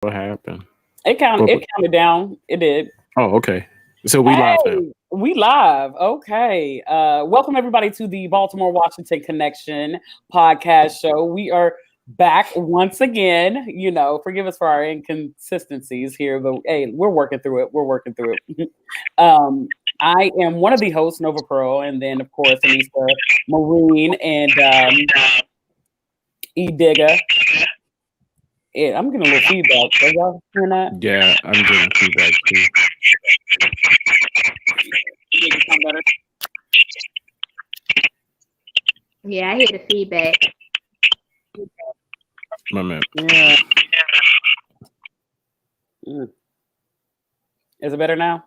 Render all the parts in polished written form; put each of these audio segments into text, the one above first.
What happened? It counted down. It did. Oh, okay. So we live now. Hey, we live. Okay. Welcome everybody to the Baltimore Washington Connection podcast show. We are back once again. Forgive us for our inconsistencies here, but hey, we're working through it. We're working through it. I am one of the hosts, Nova Pearl, and then of course Anissa Marine and E Digga. Yeah, I'm getting a little feedback. Are y'all hearing that? Yeah, I'm getting feedback too. Yeah, I hear the feedback. My man. Yeah. Is it better now?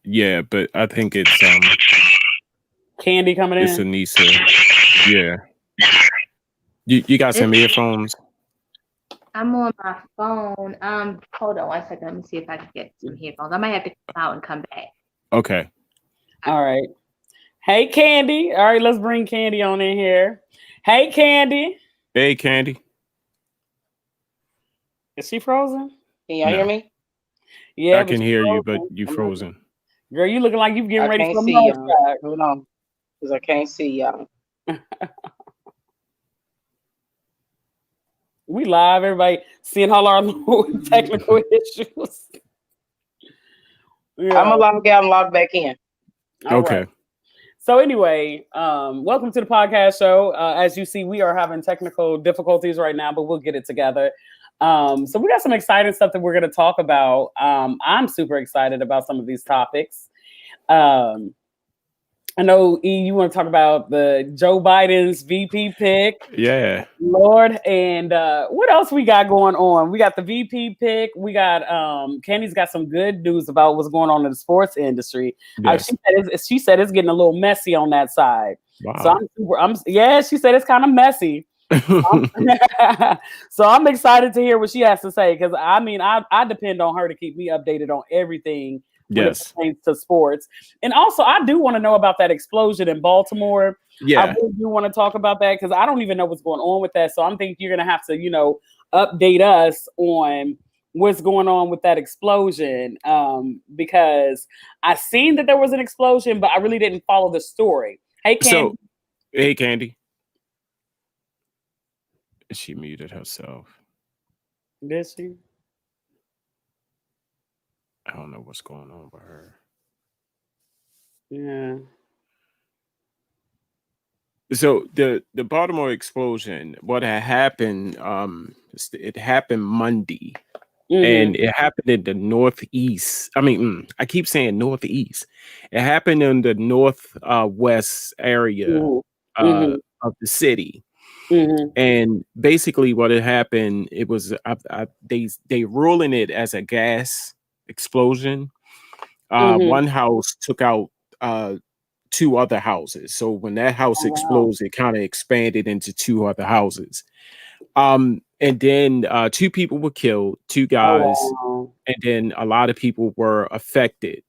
Yeah, but I think it's Candy coming it's in. Anissa. Yeah. You got some earphones? I'm on my phone. Hold on 1 second. Let me see if I can get some headphones. I might have to come out and come back. Okay. All right. Hey, Candy. All right, let's bring Candy on in here. Hey, Candy. Hey, Candy. Is she frozen? Can y'all hear me? Yeah, I can hear you, but you frozen. Girl, you looking like you getting ready for a see mug y'all. shot. Hold on, because I can't see y'all. We live, everybody seeing all our little technical issues. I'm gonna log out and log back in. All Okay. right. So anyway, welcome to the podcast show. As you see, we are having technical difficulties right now, but we'll get it together. So we got some exciting stuff that we're going to talk about. I'm super excited about some of these topics. I know, E, you want to talk about the Joe Biden's VP pick. Yeah. Lord, and what else we got going on? We got the VP pick. We got Candy's got some good news about what's going on in the sports industry. Yes. She said it's getting a little messy on that side. Wow. So she said it's kind of messy. So I'm excited to hear what she has to say, because I depend on her to keep me updated on everything when it pertains to sports. And also, I do want to know about that explosion in Baltimore. Yeah. I really do want to talk about that, because I don't even know what's going on with that. So I'm thinking you're going to have to, update us on what's going on with that explosion, because I seen that there was an explosion, but I really didn't follow the story. Hey, Candy. Hey, Candy. She muted herself. Did she? I don't know what's going on with her. Yeah. So the Baltimore explosion, what had happened, it happened Monday. Mm-hmm. And it happened in the northeast. I keep saying northeast. It happened in the northwest area of the city. Mm-hmm. And basically what had happened, it was they ruling it as a gas explosion. One house took out 2 other houses. So when that house explodes, it kind of expanded into 2 other houses. And then 2 people were killed, 2 guys, and then a lot of people were affected,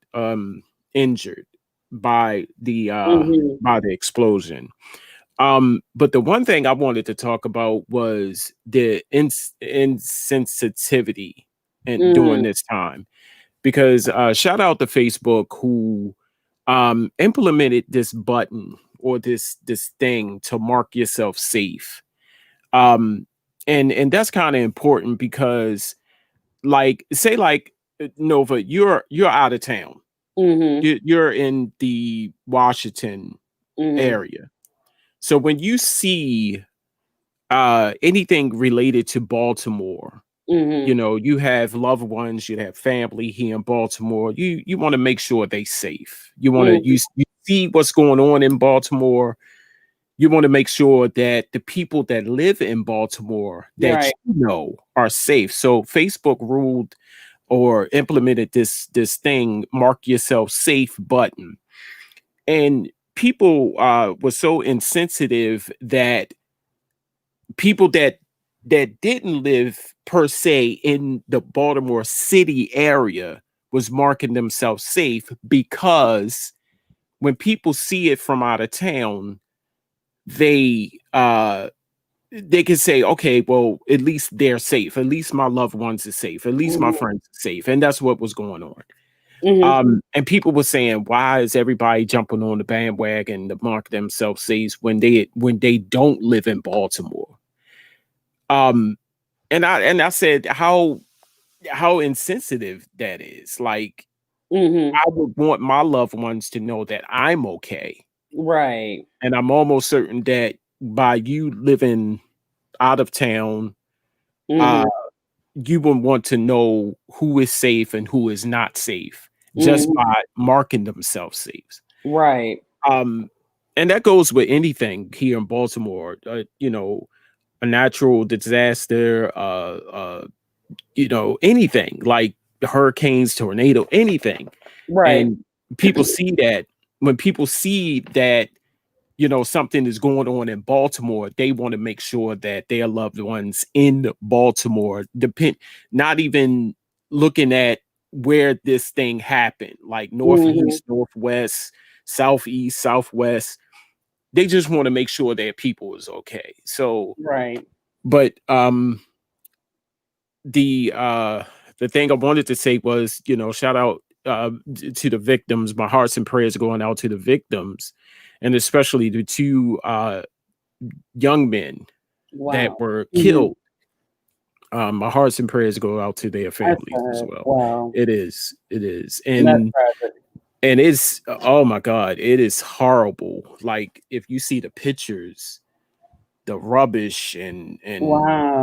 injured by the explosion. But the one thing I wanted to talk about was the insensitivity during this time, because shout out to Facebook who implemented this button or this thing to mark yourself safe. And that's kind of important, because say Nova, you're out of town. You're in the Washington area. So when you see anything related to Baltimore, you have loved ones, you have family here in Baltimore. You want to make sure they're safe. You want to you see what's going on in Baltimore. You want to make sure that the people that live in Baltimore that are safe. So Facebook ruled or implemented this thing, mark yourself safe button. And people were so insensitive that people that didn't live per se in the Baltimore city area was marking themselves safe, because when people see it from out of town, they they can say, okay, well, at least they're safe. At least my loved ones are safe. At least my friends are safe. And that's what was going on. And people were saying, why is everybody jumping on the bandwagon to mark themselves safe when they don't live in Baltimore? And I said how insensitive that is. Like, I would want my loved ones to know that I'm okay. Right. And I'm almost certain that by you living out of town, you would want to know who is safe and who is not safe just by marking themselves safe. Right. And that goes with anything here in Baltimore. You know, a natural disaster, anything like hurricanes, tornado, anything. Right. And people see that when people see that, something is going on in Baltimore, they want to make sure that their loved ones in Baltimore not even looking at where this thing happened, like northeast, northwest, southeast, southwest. They just want to make sure their people is okay. So, right. But the thing I wanted to say was, shout out to the victims. My hearts and prayers going out to the victims, and especially the two young men that were killed. My hearts and prayers go out to their families as well. Wow. It is, and it's, oh my God, it is horrible. Like, if you see the pictures, the rubbish and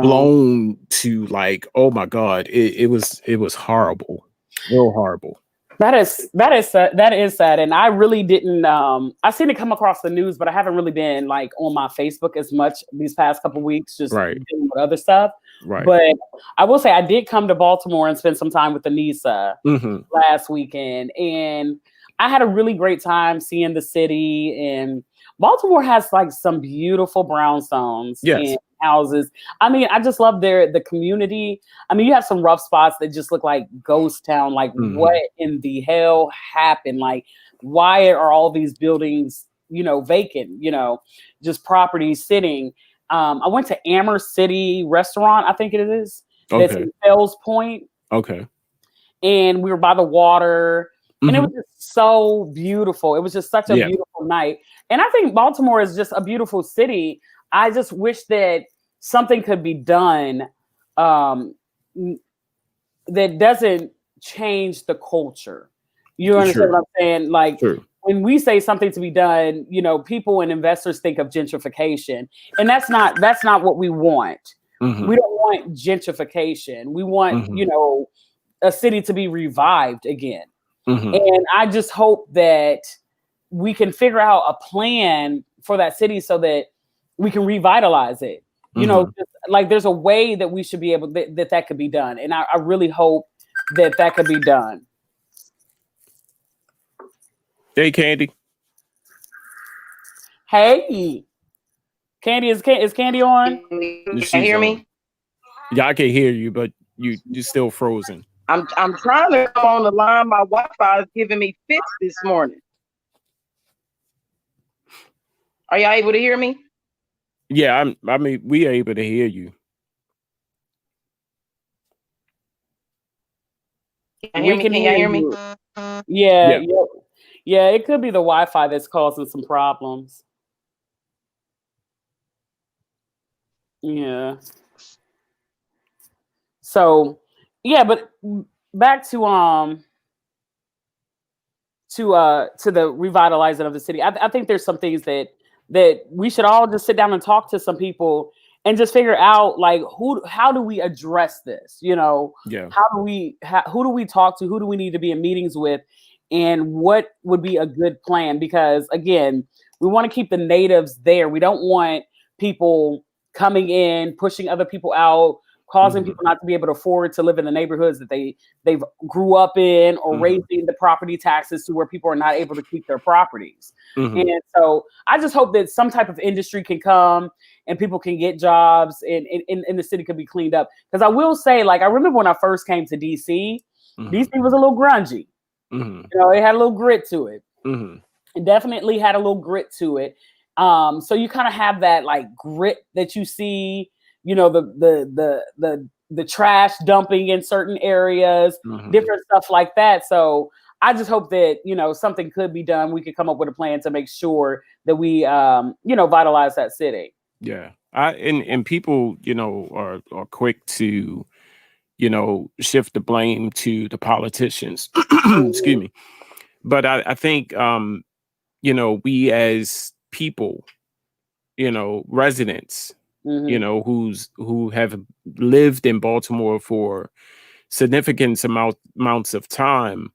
blown to, like, oh my God, it was horrible, real horrible. That is sad. And I really didn't, I seen it come across the news, but I haven't really been like on my Facebook as much these past couple of weeks, just dealing with other stuff. Right. But I will say I did come to Baltimore and spend some time with Anissa last weekend, and I had a really great time seeing the city. And Baltimore has like some beautiful brownstones and houses. I mean, I just love the community. I mean, you have some rough spots that just look like ghost town. Like, what in the hell happened? Like, why are all these buildings, vacant? Just properties sitting. I went to Amherst City Restaurant, I think it is. That's in Fells Point. Okay. And we were by the water. And it was just so beautiful. It was just such a beautiful night. And I think Baltimore is just a beautiful city. I just wish that something could be done that doesn't change the culture. You understand what I'm saying? Like, when we say something to be done, people and investors think of gentrification. And that's not what we want. We don't want gentrification. We want, a city to be revived again. And I just hope that we can figure out a plan for that city so that we can revitalize it. Just, like, there's a way that we should be able that could be done. And I really hope that could be done. Hey, Candy. Hey, Candy, is Candy on? You can hear me? Yeah, I can hear you, but you're still frozen. I'm trying to come on the line. My Wi-Fi is giving me fits this morning. Are y'all able to hear me? Yeah, I mean, we are able to hear you. Can you hear me? Yeah, it could be the Wi-Fi that's causing some problems. Yeah. So, yeah, but back to the revitalizing of the city. I think there's some things that we should all just sit down and talk to some people and just figure out, like, how do we address this? How do who do we talk to? Who do we need to be in meetings with? And what would be a good plan? Because, again, we want to keep the natives there. We don't want people coming in, pushing other people out, causing people not to be able to afford to live in the neighborhoods that they've grew up in, or raising the property taxes to where people are not able to keep their properties. And so I just hope that some type of industry can come and people can get jobs and the city could be cleaned up. Because I will say, like, I remember when I first came to DC, DC was a little grungy. It had a little grit to it. It definitely had a little grit to it. So you kind of have that like grit that you see, you know, the trash dumping in certain areas, different stuff like that. So I just hope that, you know, something could be done. We could come up with a plan to make sure that we, you know, vitalize that city. Yeah. And people, you know, are quick to, you know, shift the blame to the politicians. Excuse me. But I think, you know, we as people, you know, residents, you know, who have lived in Baltimore for significant amounts of time,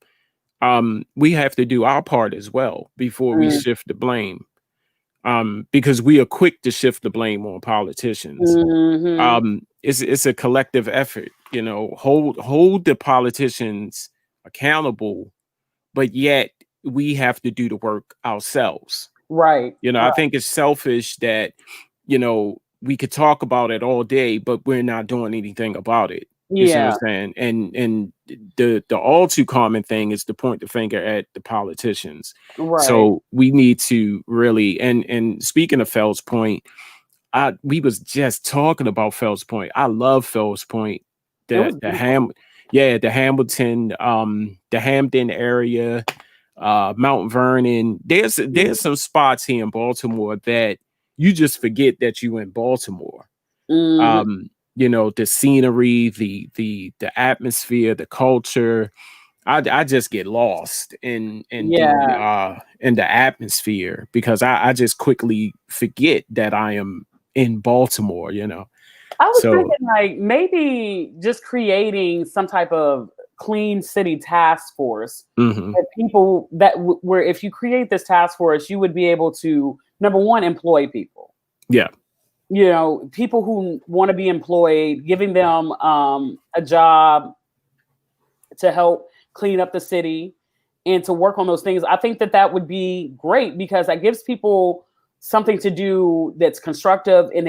we have to do our part as well before we shift the blame. Because we are quick to shift the blame on politicians. It's a collective effort, you know, hold the politicians accountable, but yet we have to do the work ourselves. Right. You know, I think it's selfish that, you know, we could talk about it all day, but we're not doing anything about it. You see what I'm saying? And the all too common thing is to point the finger at the politicians. Right. So we need to really, and speaking of Fells Point, we was just talking about Fells Point. I love Fells Point. The Hamilton, the Hampton area, Mount Vernon. There's some spots here in Baltimore that you just forget that you in Baltimore. You know, the scenery, the atmosphere, the culture. I just get lost in the atmosphere because I just quickly forget that I am in Baltimore, you know. I was thinking like maybe just creating some type of clean city task force that people that where if you create this task force, you would be able to, number one, employ people. Yeah. You know, people who want to be employed, giving them a job to help clean up the city and to work on those things. I think that would be great because that gives people something to do that's constructive, and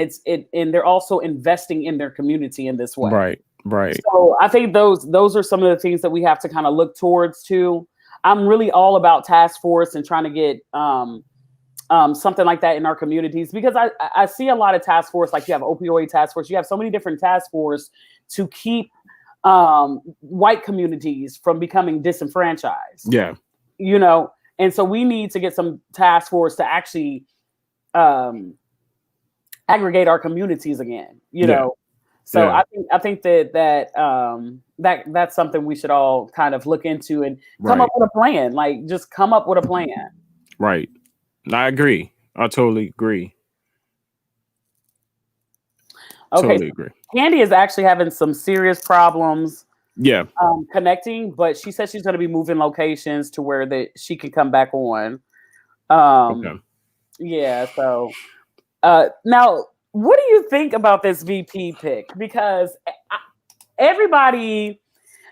and they're also investing in their community in this way. Right. So I think those are some of the things that we have to kind of look towards too. I'm really all about task force and trying to get something like that in our communities, because I see a lot of task force, like you have opioid task force, you have so many different task force to keep white communities from becoming disenfranchised. Yeah. You know, and so we need to get some task force to actually aggregate our communities again, you know. So I think that's something we should all kind of look into and come up with a plan. Like just come up with a plan. Right. I agree. I totally agree. Okay. Totally agree. Candy is actually having some serious problems. Yeah. Connecting, but she said she's going to be moving locations to where she can come back on. Okay. Yeah. So now, what do you think about this VP pick? Because everybody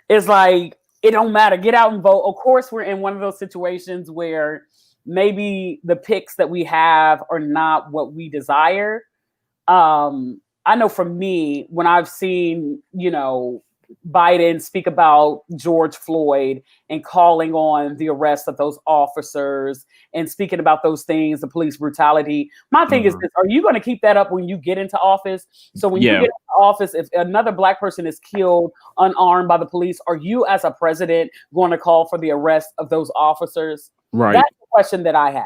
is like, it don't matter. Get out and vote. Of course, we're in one of those situations where maybe the picks that we have are not what we desire. I know for me, when I've seen, you know, Biden speak about George Floyd and calling on the arrest of those officers and speaking about those things, the police brutality. My thing is this, are you going to keep that up when you get into office? So when you get into office, if another Black person is killed unarmed by the police, are you as a president going to call for the arrest of those officers? Right. That's the question that I have.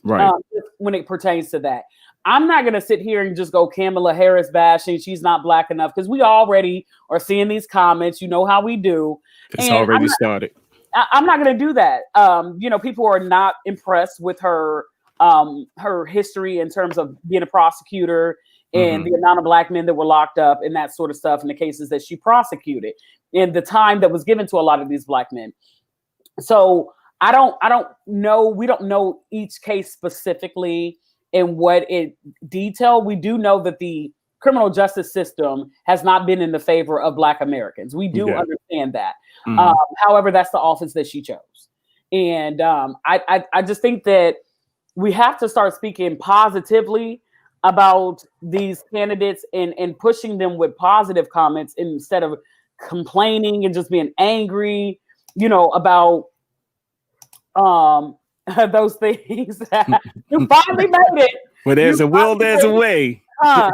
Right. When it pertains to that. I'm not going to sit here and just go Kamala Harris bashing. She's not Black enough, because we already are seeing these comments. You know how we do. It's already started. I'm not going to do that. You know, people are not impressed with her history in terms of being a prosecutor and the amount of Black men that were locked up and that sort of stuff in the cases that she prosecuted and the time that was given to a lot of these Black men. So I don't know. We don't know each case specifically in what it detailed. We do know that the criminal justice system has not been in the favor of Black Americans. We do understand that. However, that's the office that she chose. And I just think that we have to start speaking positively about these candidates and pushing them with positive comments instead of complaining and just being angry, you know, about those things. You finally made it. Where there's a will, there's a way. Huh?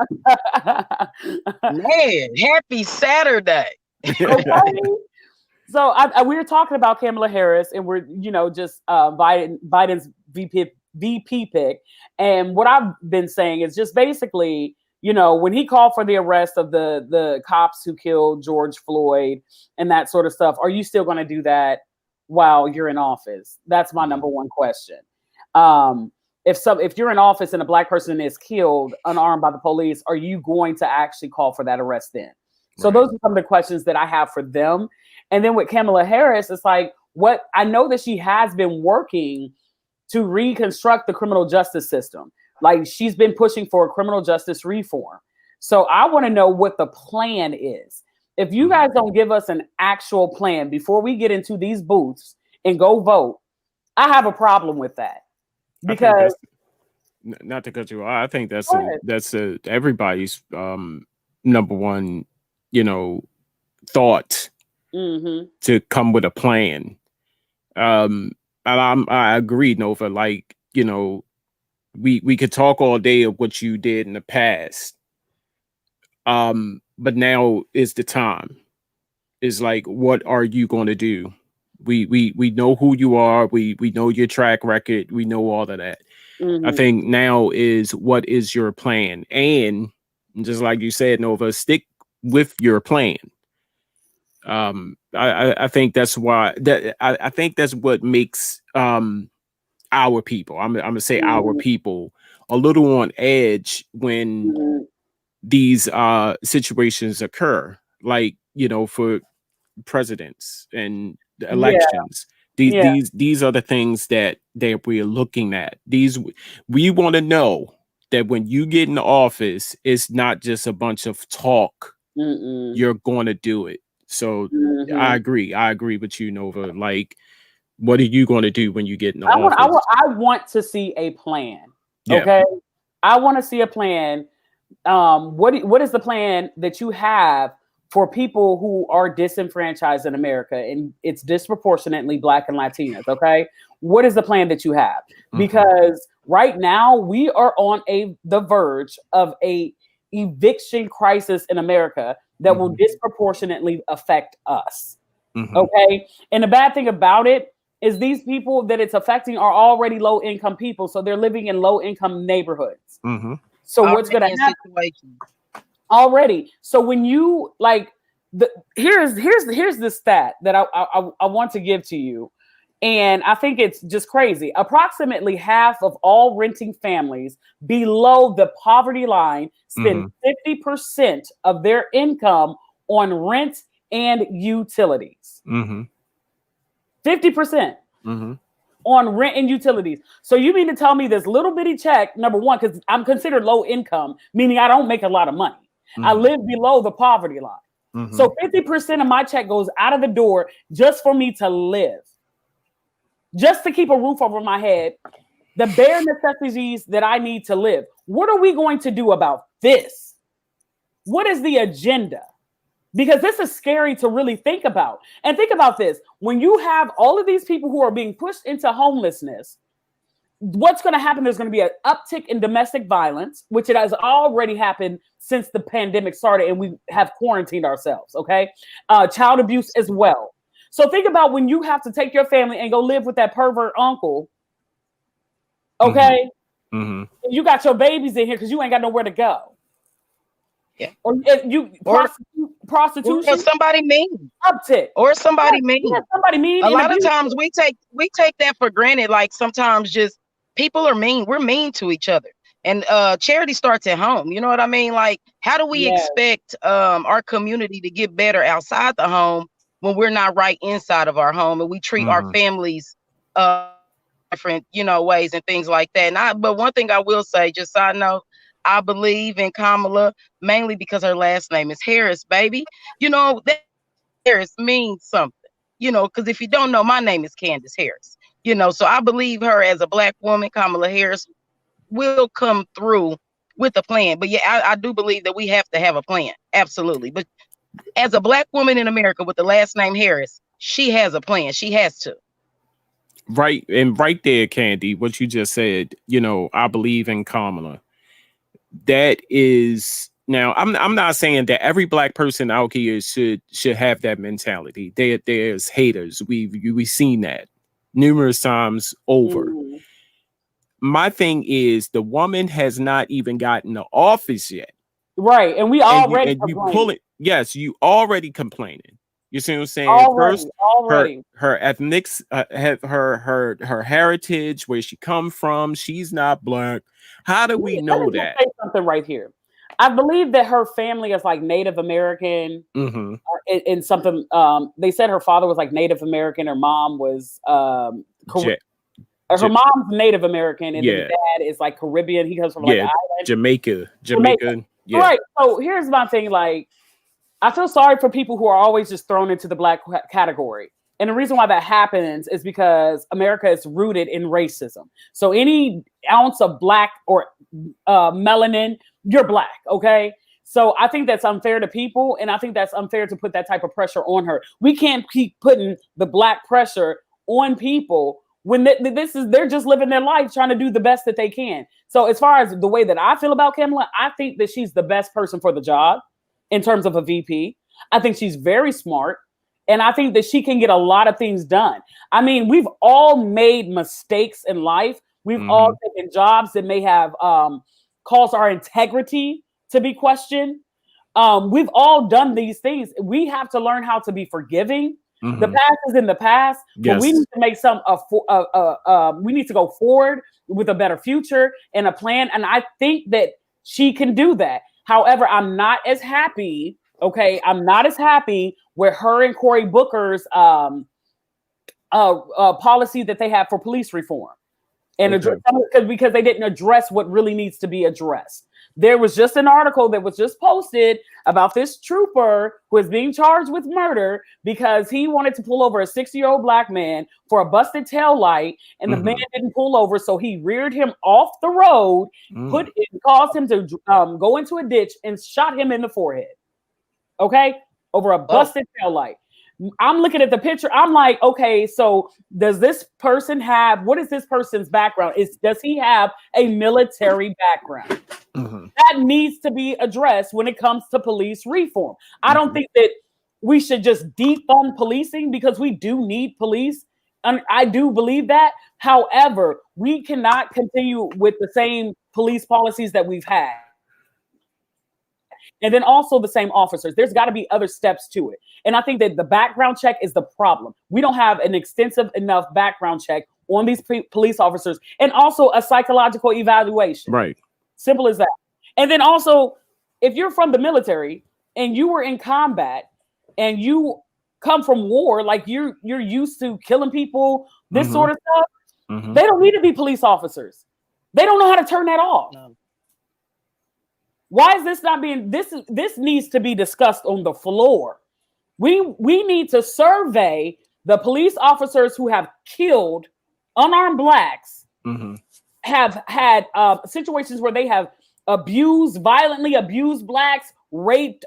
Man, happy Saturday. Okay. So we were talking about Kamala Harris, and we're just Biden's VP pick, and what I've been saying is just basically, when he called for the arrest of the cops who killed George Floyd and that sort of stuff, are you still going to do that while you're in office? That's my number one question. If you're in office and a black person is killed unarmed by the police, are you going to actually call for that arrest then? So those are some of the questions that I have for them. And then with Kamala Harris, it's like, what I know that she has been working to reconstruct the criminal justice system. Like, she's been pushing for a criminal justice reform. So I want to know what the plan is. If you guys don't give us an actual plan before we get into these booths and go vote, I have a problem with that. Because not to cut you off, I think that's everybody's number one, thought to come with a plan. And I agree, Nova. Like, we could talk all day of what you did in the past. But now is the time. Is like, what are you going to do? We know who you are. We know your track record. We know all of that. I think now is, what is your plan? And just like you said, Nova, stick with your plan. I think that's why I think that's what makes our people, I'm gonna say our people, a little on edge when these situations occur, like, for presidents and elections. These are the things that we're looking at. We want to know that when you get in the office, it's not just a bunch of talk. You're going to do it. So I agree with you, Nova. Like, what are you going to do when you get in the office? I want to see a plan. Okay. I want to see a plan. What is the plan that you have for people who are disenfranchised in America? And it's disproportionately Black and Latinas. Okay. What is the plan that you have? Because right now we are on the verge of a eviction crisis in America that will disproportionately affect us. Okay. And the bad thing about it is these people that it's affecting are already low income people. So they're living in low income neighborhoods. So what's going to happen already? So when you here's the stat that I want to give to you. And I think it's just crazy. Approximately half of all renting families below the poverty line spend 50% of their income on rent and utilities. 50% on rent and utilities. So you mean to tell me this little bitty check, number one, because I'm considered low income, meaning I don't make a lot of money. I live below the poverty line. So 50% of my check goes out of the door just for me to live. Just to keep a roof over my head, the bare necessities that I need to live. What are we going to do about this? What is the agenda? Because this is scary to really think about. And think about this. When you have all of these people who are being pushed into homelessness, what's going to happen? There's going to be an uptick in domestic violence, which it has already happened since the pandemic started and we have quarantined ourselves, okay? Child abuse as well. So think about when you have to take your family and go live with that pervert uncle, okay? You got your babies in here because you ain't got nowhere to go. Yeah. Or prostitution. Or somebody mean. Uptick. Or somebody mean. Yeah, somebody mean. A lot of times we take that for granted. Like, sometimes just people are mean. We're mean to each other. And charity starts at home. You know what I mean? Like, how do we expect our community to get better outside the home when we're not right inside of our home and we treat our families different, ways and things like that? But one thing I will say, just so I know, I believe in Kamala mainly because her last name is Harris, baby. That Harris means something, because if you don't know, my name is Candace Harris, so I believe her as a Black woman. Kamala Harris will come through with a plan. But yeah, I do believe that we have to have a plan. Absolutely. But as a Black woman in America with the last name Harris, she has a plan. She has to. Right. And right there, Candy, what you just said, I believe in Kamala. that is now. I'm not saying that every black person out here should have that mentality. There's haters. We've seen that numerous times over. Mm. My thing is the woman has not even gotten the office yet. Right. And we already you pull it. Yes, you already complaining. You see what I'm saying? Already. Her ethnics, her heritage, where she come from. She's not black. How do we know that? Say something right here. I believe that her family is like Native American, Mm-hmm. and something. They said her father was like Native American. Her mom was her mom's Native American, and the dad is like Caribbean. He comes from like Jamaica. Yeah. Right. So here's my thing. Like, I feel sorry for people who are always just thrown into the black category. And the reason why that happens is because America is rooted in racism. So any ounce of black or melanin, you're black, okay? So I think that's unfair to people, and I think that's unfair to put that type of pressure on her. We can't keep putting the black pressure on people when they're just living their life trying to do the best that they can. So as far as the way that I feel about Kamala, I think that she's the best person for the job in terms of a VP. I think she's very smart. And I think that she can get a lot of things done. I mean, we've all made mistakes in life. We've all taken jobs that may have caused our integrity to be questioned. We've all done these things. We have to learn how to be forgiving. The past is in the past, but we need to make we need to go forward with a better future and a plan. And I think that she can do that. However, I'm not as happy. Okay, I'm not as happy with her and Cory Booker's policy that they have for police reform, and because they didn't address what really needs to be addressed. There was just an article that was just posted about this trooper who is being charged with murder because he wanted to pull over a 60-year-old black man for a busted tail light, and the man didn't pull over, so he reared him off the road, caused him to go into a ditch, and shot him in the forehead. Okay, over a busted tail light. I'm looking at the picture. I'm like, okay, so does this person what is this person's background? Does he have a military background? That needs to be addressed when it comes to police reform. I don't think that we should just defund policing, because we do need police. And I do believe that. However, we cannot continue with the same police policies that we've had. And then also the same officers. There's got to be other steps to it. And I think that the background check is the problem. We don't have an extensive enough background check on these police officers, and also a psychological evaluation. Right. Simple as that. And then also, if you're from the military and you were in combat and you come from war, like you're used to killing people, this sort of stuff, they don't need to be police officers. They don't know how to turn that off. No. Why is this not being this needs to be discussed on the floor? We need to survey the police officers who have killed unarmed blacks, have had situations where they have violently abused blacks, raped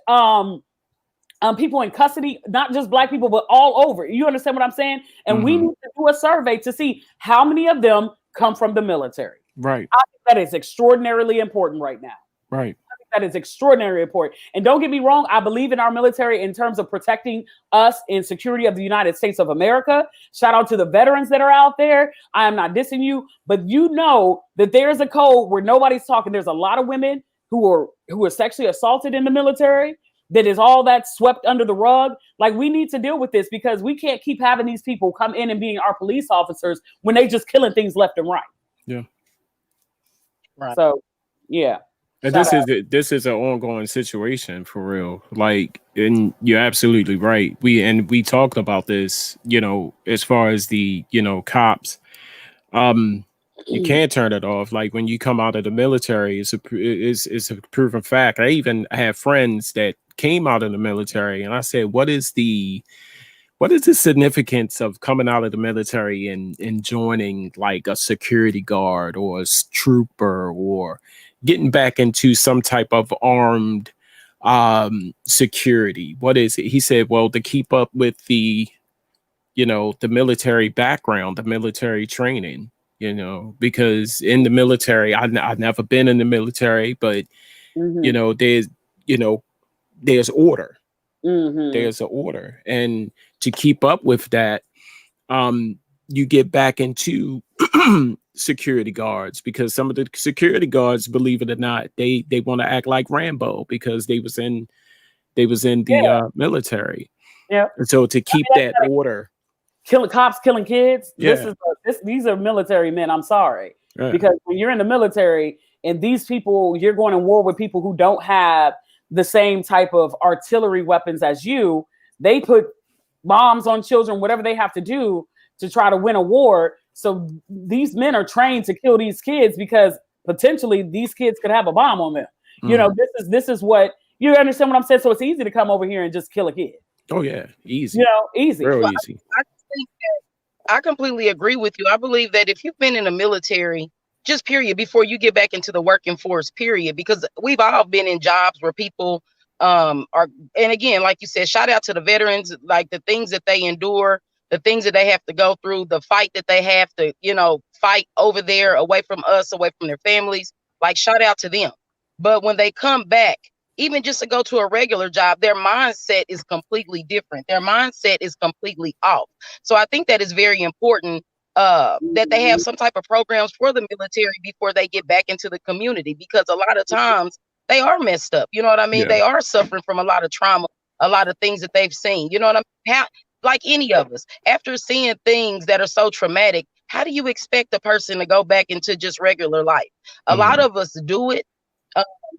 people in custody, not just black people, but all over. You understand what I'm saying? And we need to do a survey to see how many of them come from the military. Right. I think that is extraordinarily important right now. Right. That is extraordinarily important. And don't get me wrong, I believe in our military in terms of protecting us and security of the United States of America. Shout out to the veterans that are out there. I am not dissing you, but you know that there's a code where nobody's talking. There's a lot of women who are sexually assaulted in the military. That is all that swept under the rug. Like, we need to deal with this, because we can't keep having these people come in and being our police officers when they just killing things left and right. Yeah. Right. So, yeah. And this is an ongoing situation for real. Like, and you're absolutely right. We talked about this, as far as the, cops. You can't turn it off. Like, when you come out of the military, it's a proven fact. I even have friends that came out of the military, and I said, what is the significance of coming out of the military and joining like a security guard or a trooper, or getting back into some type of armed security? What is it? He said, well, to keep up with the military background, the military training. you know, because in the military, I've never been in the military, but you know, there's order. There's an order, and to keep up with that, you get back into security guards, because some of the security guards, believe it or not, they want to act like Rambo because they was in the military. Yeah. And so to keep that order, killing cops, killing kids. Yeah. These are military men. I'm sorry, Yeah. because when you're in the military and these people, you're going to war with people who don't have the same type of artillery weapons as you. They put bombs on children, whatever they have to do to try to win a war. So these men are trained to kill these kids because potentially these kids could have a bomb on them. You know, this is what you understand what I'm saying. So it's easy to come over here and just kill a kid. Oh yeah, easy. You know, easy. Real easy. I think that I completely agree with you. I believe that if you've been in the military, just period, before you get back into the working force, period, because we've all been in jobs where people are, and again, like you said, shout out to the veterans, like the things that they endure, the things that they have to go through, the fight that they have to, you know, fight over there, away from us, away from their families, like shout out to them. But when they come back, even just to go to a regular job, their mindset is completely different. Their mindset is completely off. So I think that is very important that they have some type of programs for the military before they get back into the community, because a lot of times they are messed up. You know what I mean? Yeah. They are suffering from a lot of trauma, a lot of things that they've seen. You know what I mean? Like any of us, after seeing things that are so traumatic, how do you expect a person to go back into just regular life? A lot of us do it.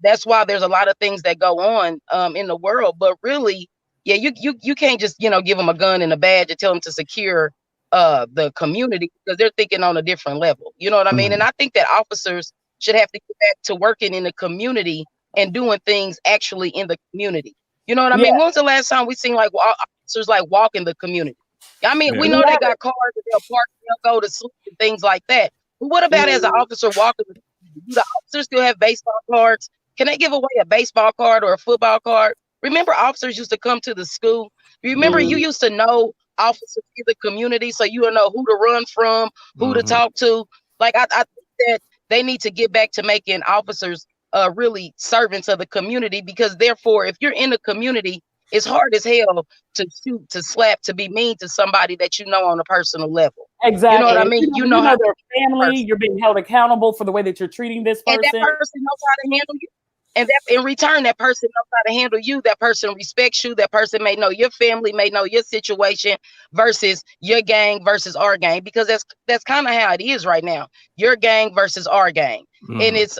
That's why there's a lot of things that go on in the world. But really, yeah, you can't just, you know, give them a gun and a badge and tell them to secure the community, because they're thinking on a different level. You know what I mean? And I think that officers should have to get back to working in the community and doing things actually in the community. You know what I mean? When was the last time we seen like officers like walk in the community? I mean, we know they got cars that they'll park, they'll go to sleep and things like that. But what about as an officer walking? Do the officers still have baseball cards? Can they give away a baseball card or a football card? Remember, officers used to come to the school. Remember, you used to know officers in the community, so you would know who to run from, who to talk to. Like I think that they need to get back to making officers really servants of the community, because therefore, if you're in the community, it's hard as hell to shoot, to slap, to be mean to somebody that you know on a personal level. Exactly. You know what I mean? You know how their family, you're being held accountable for the way that you're treating this person. And that person knows how to handle you. And that in return, that person knows how to handle you. That person respects you. That person may know your family, may know your situation, versus your gang versus our gang, because that's kind of how it is right now. Your gang versus our gang. And it's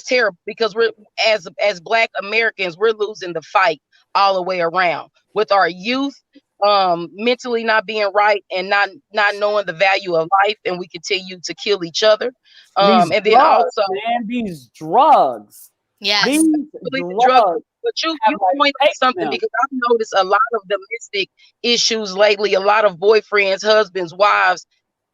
terrible, because we're as Black Americans, we're losing the fight all the way around, with our youth mentally not being right and not knowing the value of life, and we continue to kill each other. And then drugs, also, man, these drugs. Yes. These drugs. But you point out something, because I've noticed a lot of domestic issues lately, a lot of boyfriends, husbands, wives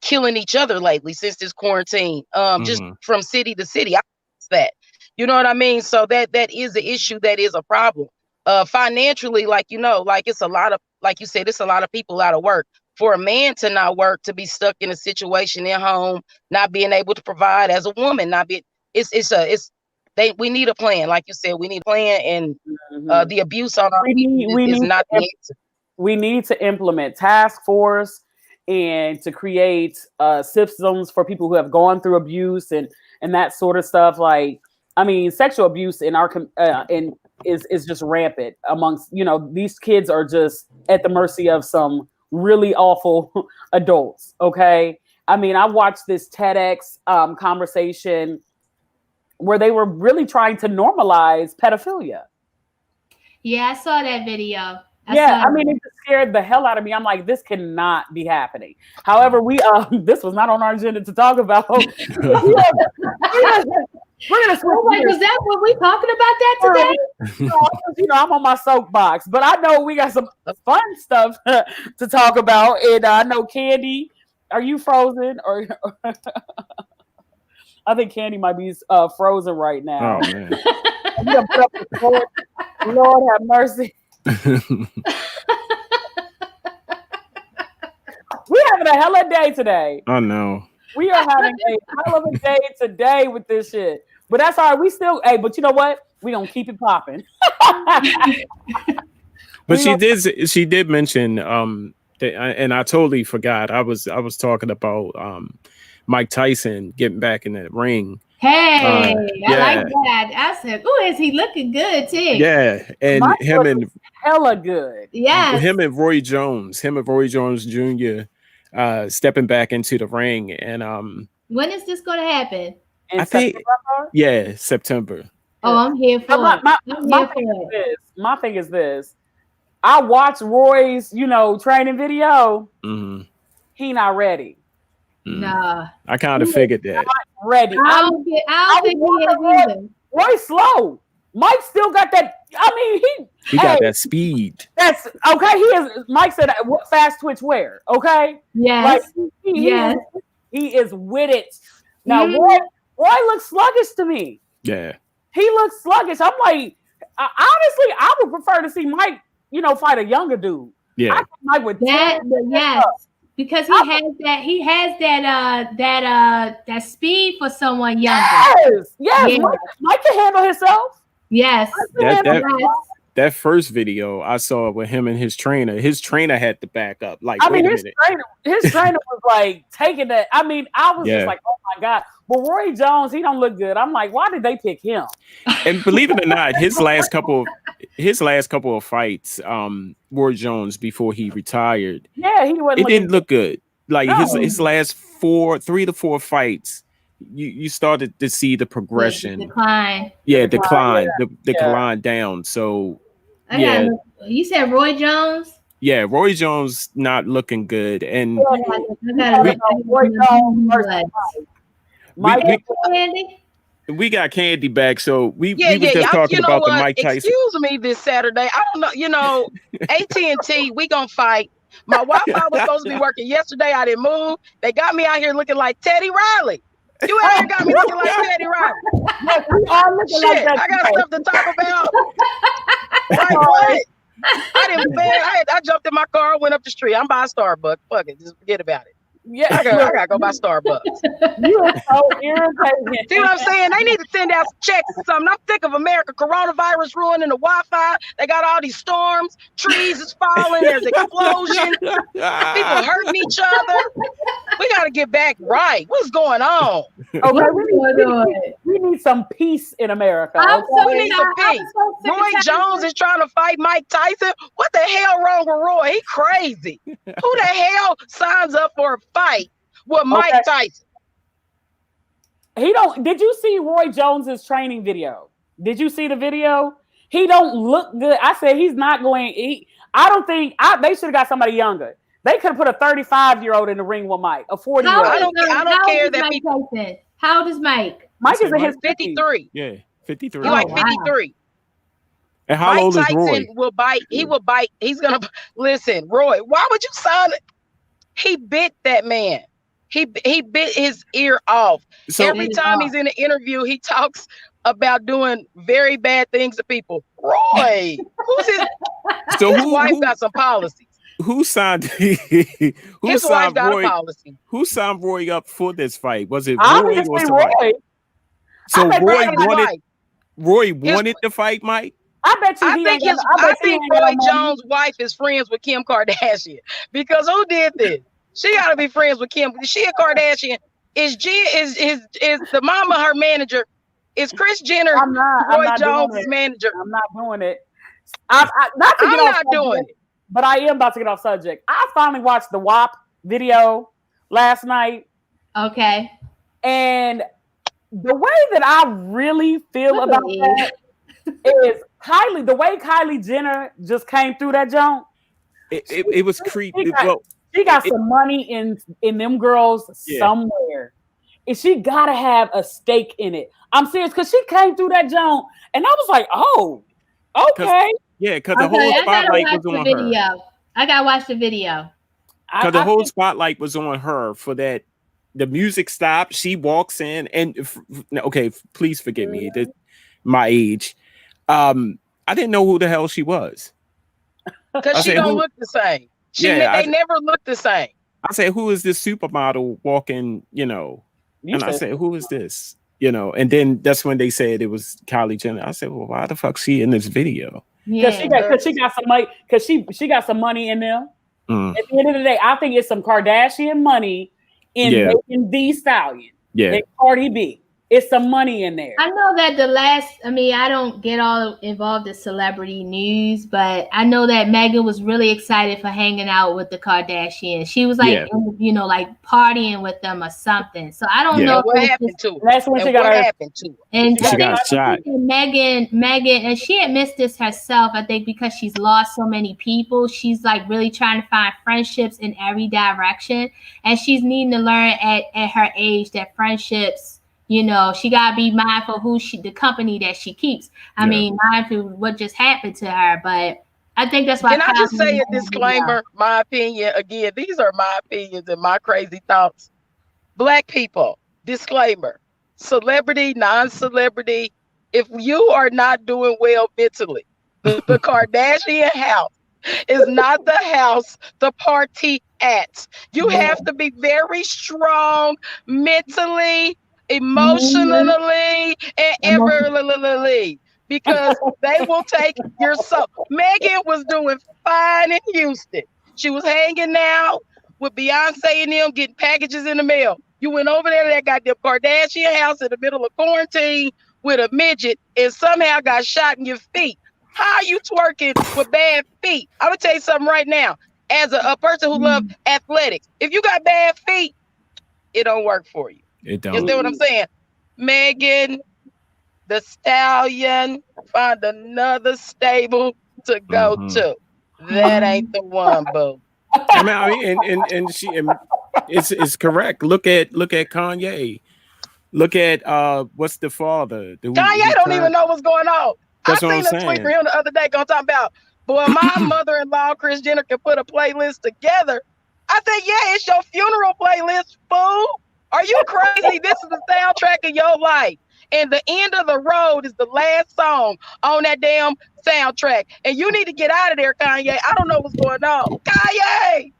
killing each other lately since this quarantine, just from city to city. I noticed that. You know what I mean? So that is an issue, that is a problem. Financially, like, you know, like it's a lot of, like you said, it's a lot of people out of work. For a man to not work, to be stuck in a situation at home, not being able to provide, as a woman, we need a plan. Like you said, we need a plan, and the abuse on our people is not the answer. We need to implement task force and to create systems for people who have gone through abuse and that sort of stuff. Like, I mean, sexual abuse in our is just rampant amongst, you know, these kids are just at the mercy of some really awful adults. Okay. I mean, I watched this TEDx conversation where they were really trying to normalize pedophilia. Yeah, I saw that video. I mean, it just scared the hell out of me. I'm like, this cannot be happening. However, this was not on our agenda to talk about. We're gonna switch. Like, was that what we talking about that today? You know, I'm on my soapbox, but I know we got some fun stuff to talk about. And I know Candy, are you frozen? Or I think Candy might be frozen right now. Oh man! Put up the court. Lord have mercy. We're having a hell of a day today. I know. We are having a hell of a day today with this shit. But that's all right. We still, but you know what? We gonna keep it popping. But she did mention and I totally forgot. I was talking about Mike Tyson getting back in that ring. Hey, I like that. I said, "Oh, is he looking good too?" Yeah, and Mike him and hella good. Yes, him and Roy Jones Jr. Stepping back into the ring, and when is this going to happen? I think September. Oh, I'm here for it. My thing is this. I watched Roy's, training video. Mm-hmm. He not ready. Nah, I kind of figured that. Not ready. I don't think he is either. Roy's slow. Mike still got that. I mean, he got that speed. That's okay. He is. Mike said, "What fast twitch where?" Okay. Yes. He is with it. Now, Roy looks sluggish to me. Yeah. He looks sluggish. I'm like, honestly, I would prefer to see Mike, fight a younger dude. Yeah. I think Mike would. Yes. Because he has that speed for someone younger. Yes. Mike can handle himself. Yes. That first video I saw with him and his trainer had to back up. Like, I mean, his trainer was like taking that. I mean, I was just like, oh my God. But Roy Jones, he don't look good. I'm like, why did they pick him? And believe it or not, his last couple of fights, Roy Jones before he retired. Yeah, it didn't look good. Like his last 3 to 4 fights, you started to see the progression. Decline. Yeah, decline. The decline down. So you said Roy Jones? Yeah, Roy Jones not looking good. And Roy Jones versus Mike. We got Candy back, so we were just y'all, talking about the Mike Tyson. Excuse me, this Saturday. I don't know. AT&T, we gonna fight. My Wi-Fi was supposed to be working yesterday. I didn't move. They got me out here looking like Teddy Riley. You out here got me looking like Teddy Riley. Shit, I got stuff to talk about. Like what? I jumped in my car, went up the street. I'm by Starbucks. Fuck it, just forget about it. Yeah, I gotta go by Starbucks. You are so irritating. See what I'm saying? They need to send out some checks or something. I'm sick of America. Coronavirus ruining the Wi-Fi. They got all these storms. Trees is falling. There's explosion. People hurting each other. We gotta get back right. What's going on? Okay, we need some peace in America. We need some peace. Roy Jones is trying to fight Mike Tyson. What the hell wrong with Roy? He crazy. Who the hell signs up for a fight with Mike Tyson? Did you see Roy Jones's training video? Did you see the video? He don't look good. I said he's not going. I don't think they should have got somebody younger. They could have put a 35-year-old in the ring with Mike, a 40-year-old. I don't care that people. How old is Mike? Mike is in his 53. Yeah, 53. He's like 53. And how old is Roy? Mike Tyson will bite. He will bite. He's gonna listen. Roy, why would you sign it? He bit that man. He bit his ear off. So every time he's in an interview, he talks about doing very bad things to people. Roy, his wife got some policies. Who signed? His wife got Roy, a policy. Who signed Roy up for this fight? Was it Roy? So Roy wanted to fight Mike. I think Roy Jones' wife is friends with Kim Kardashian, because who did this? She got to be friends with Kim. She a Kardashian. Is the mama her manager? Is Kris Jenner Roy Jones' manager? I'm not doing it. I'm not doing it. But I am about to get off subject. I finally watched the WAP video last night. Okay. And the way that I really feel about that is the way Kylie Jenner just came through that junk. It was creepy. She got some money in them girls somewhere. And she gotta have a stake in it. I'm serious, because she came through that junk and I was like, oh, okay. Yeah, because the whole spotlight was on her. I gotta watch the video. Because the whole spotlight was on her for that. The music stopped. She walks in and please forgive me. My age. I didn't know who the hell she was. Because she don't look the same. They never look the same. I said, who is this supermodel walking, and I said, who is this? And then that's when they said it was Kylie Jenner. I said, well, why the fuck's she in this video? Because she got some money, because she got some money in them. At the end of the day, I think it's some Kardashian money in making the stallion. And Cardi B. It's some money in there. I know that I don't get all involved in celebrity news, but I know that Megan was really excited for hanging out with the Kardashians. She was like, like partying with them or something. So I don't know what happened to her. That's when she got happened to her. And she got shot. Megan, and she admits this herself, I think, because she's lost so many people. She's like really trying to find friendships in every direction. And she's needing to learn at her age that friendships, she gotta be mindful of the company that she keeps. I mean, mindful of what just happened to her. But I think that's why. Can I just say a disclaimer? My opinion. Again, these are my opinions and my crazy thoughts. Black people, disclaimer: celebrity, non-celebrity. If you are not doing well mentally, the Kardashian house is not the house to party at. You have to be very strong mentally, emotionally, and everly, because they will take your soul. Megan was doing fine in Houston. She was hanging out with Beyonce and them, getting packages in the mail. You went over there to that goddamn Kardashian house in the middle of quarantine with a midget and somehow got shot in your feet. How are you twerking with bad feet? I'm gonna tell you something right now. As a person who loves athletics, if you got bad feet, it don't work for you. It don't. You see what I'm saying? Megan, the stallion, find another stable to go to. That ain't the one, boo. I mean, and it's correct. Look at Kanye. Look at what's the father? Kanye don't even know what's going on. I seen a tweet for him the other day going talking about, boy, my mother-in-law, Kris Jenner, can put a playlist together. I said, yeah, it's your funeral playlist, fool. Are you crazy? This is the soundtrack of your life. And the end of the road is the last song on that damn soundtrack. And you need to get out of there, Kanye. I don't know what's going on. Kanye!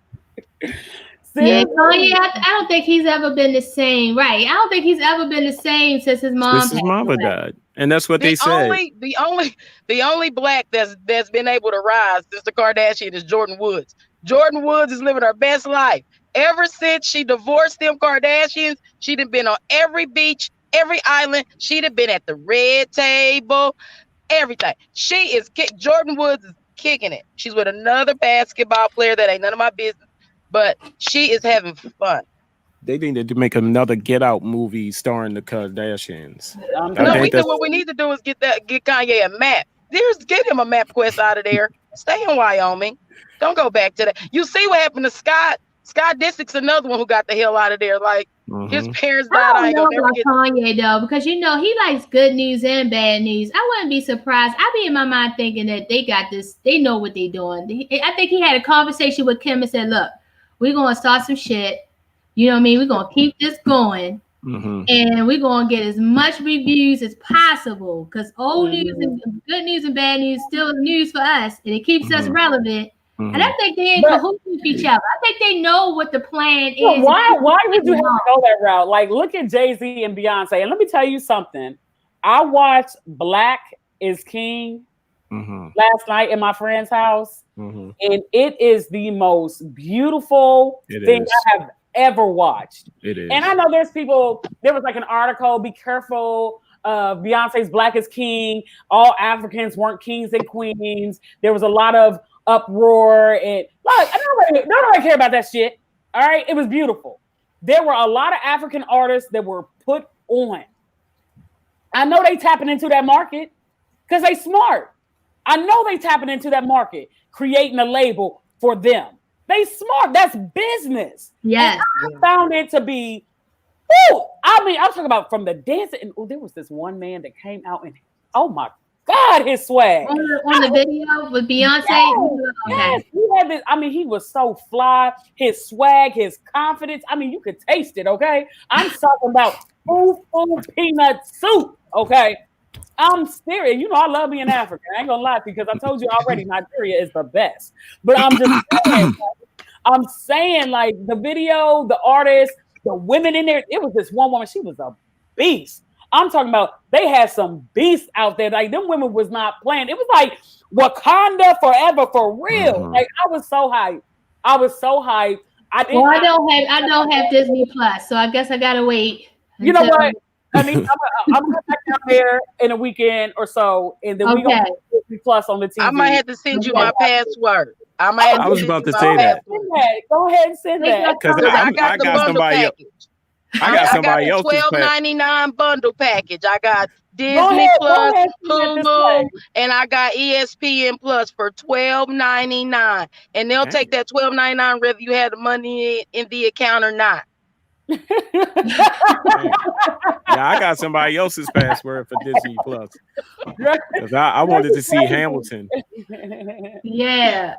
Yeah, Kanye, I don't think he's ever been the same. Right. I don't think he's ever been the same since his mom died. And that's what they said. The only black that's been able to rise since the Kardashian is Jordan Woods. Jordan Woods is living her best life. Ever since she divorced them Kardashians, she'd have been on every beach, every island. She'd have been at the red table, everything. Jordan Woods is kicking it. She's with another basketball player that ain't none of my business, but she is having fun. They need to make another Get Out movie starring the Kardashians. What we need to do is get Kanye a map. Get him a map quest out of there. Stay in Wyoming. Don't go back to that. You see what happened to Scott? Scott Disick's another one who got the hell out of there. Like his parents died. I ain't gonna never get Kanye though, because he likes good news and bad news. I wouldn't be surprised. I'd be in my mind thinking that they got this. They know what they're doing. I think he had a conversation with Kim and said, "Look, we're gonna start some shit. You know what I mean? We're gonna keep this going." And we're gonna get as much reviews as possible because old news and good news and bad news still news for us, and it keeps us relevant. And I think they ain't cahoots with each other. I think they know what the plan is. Why would you have to go that route? Like, look at Jay-Z and Beyonce. And let me tell you something. I watched Black is King last night in my friend's house, and it is the most beautiful thing I have ever watched. It is. And I know there was like an article, be careful of Beyonce's Black is King. All Africans weren't kings and queens. There was a lot of uproar and look, nobody care about that shit. All right, it was beautiful. There were a lot of African artists that were put on. I know they tapping into that market because they smart. I know they tapping into that market, creating a label for them. They smart. That's business. Yes. And I found it to be. I mean, I'm talking about from the dancing. And there was this one man that came out and oh my God, his swag on the video with Beyonce. Yes, he had this. I mean, he was so fly. His swag, his confidence. I mean, you could taste it. Okay, I'm talking about full peanut soup. Okay, I'm serious. You know, I love being African. I ain't gonna lie to you because I told you already, Nigeria is the best. But I'm just saying, I'm saying, like, the video, the artists, the women in there. It was this one woman. She was a beast. I'm talking about they had some beasts out there. Like, them women was not playing. It was like Wakanda forever for real. Mm-hmm. Like, I was so hyped. I don't have Disney Plus, so I guess I gotta wait. You know what? I mean, I'm gonna go back down there in a weekend or so, and then we gonna put Disney Plus on the TV. I might have to send you my password. I was about to say that. Go ahead and send that. Because I got somebody else. I got somebody else's $12.99 bundle package. I got Disney Plus, Hulu, and I got ESPN Plus for $12.99. And they'll take that $12.99 whether you had the money in the account or not. Yeah, I got somebody else's password for Disney Plus. Because I wanted to see Hamilton. Yeah.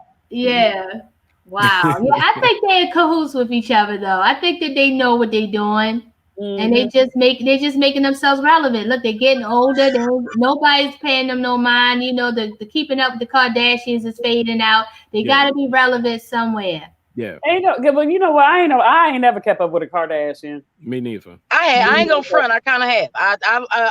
Wow. Yeah, I think they're in cahoots with each other, though. I think that they know what they're doing, and they're just making themselves relevant. Look, they're getting older. Nobody's paying them no mind. You know, the keeping up with the Kardashians is fading out. They got to be relevant somewhere. Yeah. But you know what? I ain't never kept up with a Kardashian. Me neither. I ain't gonna front. I kind of have.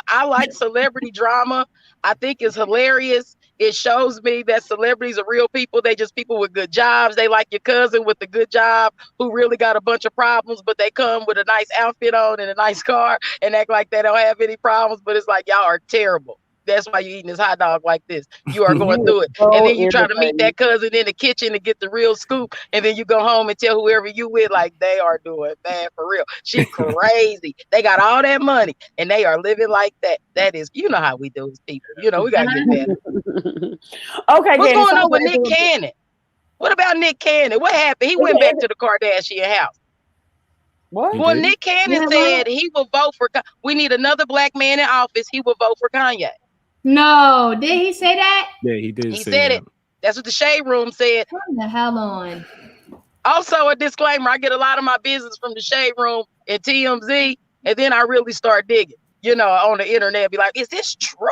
I like celebrity drama. I think it's hilarious. It shows me that celebrities are real people. They just people with good jobs. They like your cousin with a good job who really got a bunch of problems, but they come with a nice outfit on and a nice car and act like they don't have any problems. But it's like, y'all are terrible. That's why you're eating this hot dog like this. You are going through it. And then you try to meet that cousin in the kitchen to get the real scoop. And then you go home and tell whoever you with, like, they are doing bad for real. She crazy. They got all that money and they are living like that. That is, you know how we do as people. You know, we got to get better. Okay. What's going on with Nick Cannon? What about Nick Cannon? What happened? He went back to the Kardashian house. What? Well, Nick Cannon said he will vote for, we need another black man in office. He will vote for Kanye. No, did he say that? Yeah, he did. He said it. That's what the Shade Room said. Turn the hell on. Also, a disclaimer: I get a lot of my business from the Shade Room and TMZ, and then I really start digging. You know, on the internet, be like, "Is this true?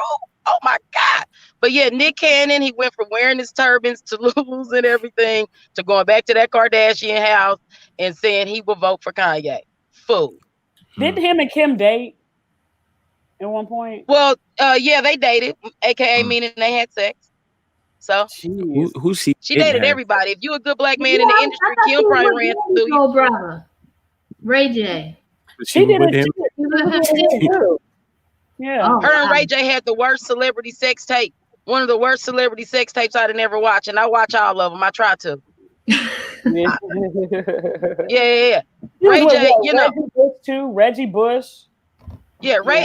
Oh my God!" But yeah, Nick Cannon, he went from wearing his turbans to losing everything to going back to that Kardashian house and saying he will vote for Kanye. Fool. Didn't him and Kim date at one point? Well, yeah, they dated, aka meaning they had sex. So who she dated everybody. If you a good black man in the industry, Kim probably ran through you. Brother, Ray J. She did with him. Yeah. Her and Ray J had the worst celebrity sex tape. One of the worst celebrity sex tapes I'd have never watched, and I watch all of them. I try to. Yeah. Ray J, you know. Reggie Bush too. Reggie Bush. Yeah, Ray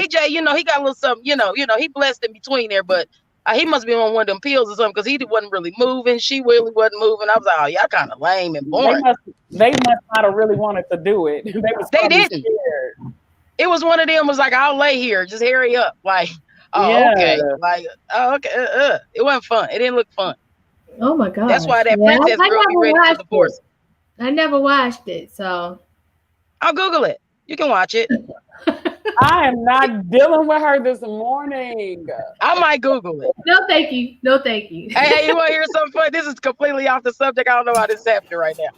J, you know, he got a little something, you know, he blessed in between there, but he must be on one of them pills or something because he wasn't really moving. She really wasn't moving. I was like, oh, y'all kind of lame and boring. They must not have really wanted to do it. They didn't. Scared. It was one of them was like, I'll lay here, just hurry up. Like, okay. Like, okay. It wasn't fun. It didn't look fun. Oh my God. That's why that princess girl be ready for divorce. I never watched it, so. I'll Google it. You can watch it. I am not dealing with her this morning. I might Google it. No, thank you. Hey, you want to hear something funny? This is completely off the subject. I don't know how this is happening right now.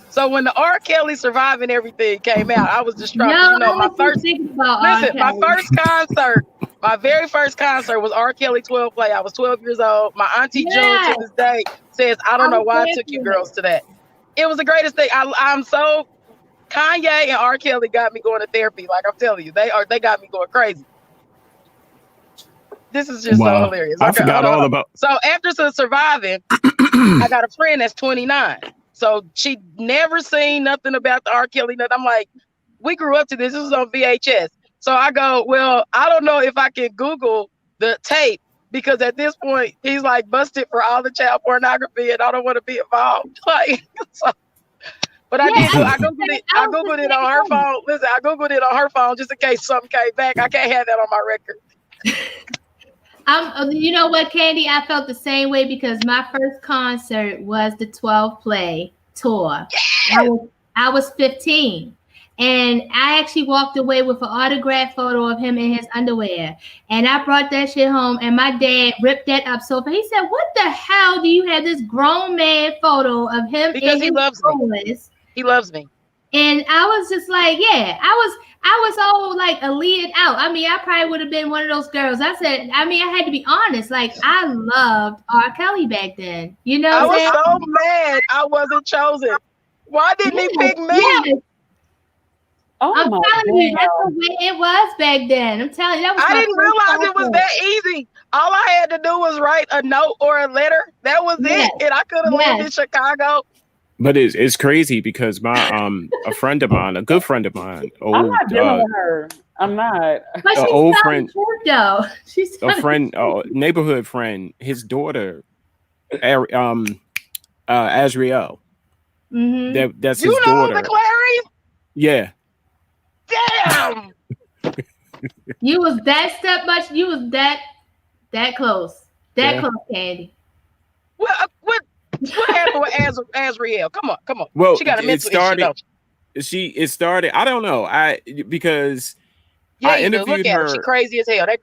So when the R. Kelly Surviving Everything came out, I was distraught. No, you know, my very first concert was R. Kelly 12 Play. I was 12 years old. My auntie June to this day says, I don't know why I took you girls to that. It was the greatest thing. I'm so Kanye and R. Kelly got me going to therapy. Like I'm telling you, they got me going crazy. This is just so hilarious. I forgot all about. So after Surviving, I got a friend that's 29. So she never seen nothing about the R. Kelly. I'm like, we grew up to this. This was on VHS. So I go, well, I don't know if I can Google the tape because at this point he's like busted for all the child pornography, and I don't want to be involved. Like, so, but I did. I googled it on her phone. Listen, I googled it on her phone just in case something came back. I can't have that on my record. You know what, Candy? I felt the same way because my first concert was the 12 Play tour. Yes! I was 15. And I actually walked away with an autographed photo of him in his underwear. And I brought that shit home, and my dad ripped that up so bad. He said, "What the hell do you have this grown man photo of him Because in he his loves me. He loves me. And I was just like, yeah, I was all like elated out. I mean, I probably would have been one of those girls. I had to be honest. Like, I loved R. Kelly back then. You know what I'm saying? I was so mad I wasn't chosen. Why didn't he pick me? Yes. Oh, I'm telling you, that's the way it was back then. I'm telling you, that was I didn't realize it was that easy. All I had to do was write a note or a letter. That was it. And I could have lived in Chicago. But it's crazy because my a friend of mine, a good friend of mine, I'm not dealing with her. I'm not. But she's old friend, though. She's a friend, neighborhood friend. His daughter, Azriel. Mm-hmm. That's his daughter. The Clary? Yeah. Damn. You was that step much. You was that close. That close, Candy. What happened with Azriel? Come on. Well, she got a mental issue. It started. I don't know. Because I interviewed look at her. She crazy as hell. That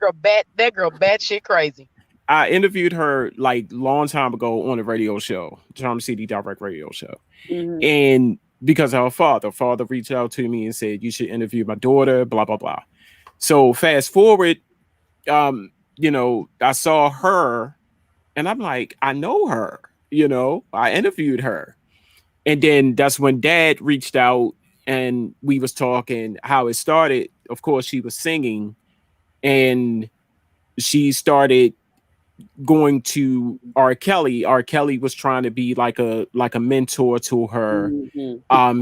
girl bad shit crazy. I interviewed her like long time ago on a radio show, Charm City Direct radio show, and because her father reached out to me and said you should interview my daughter. Blah blah blah. So fast forward, I saw her, and I'm like, I know her. I interviewed her. And then that's when Dad reached out and we was talking how it started. Of course, she was singing and she started going to R. Kelly. R. Kelly was trying to be like a mentor to her.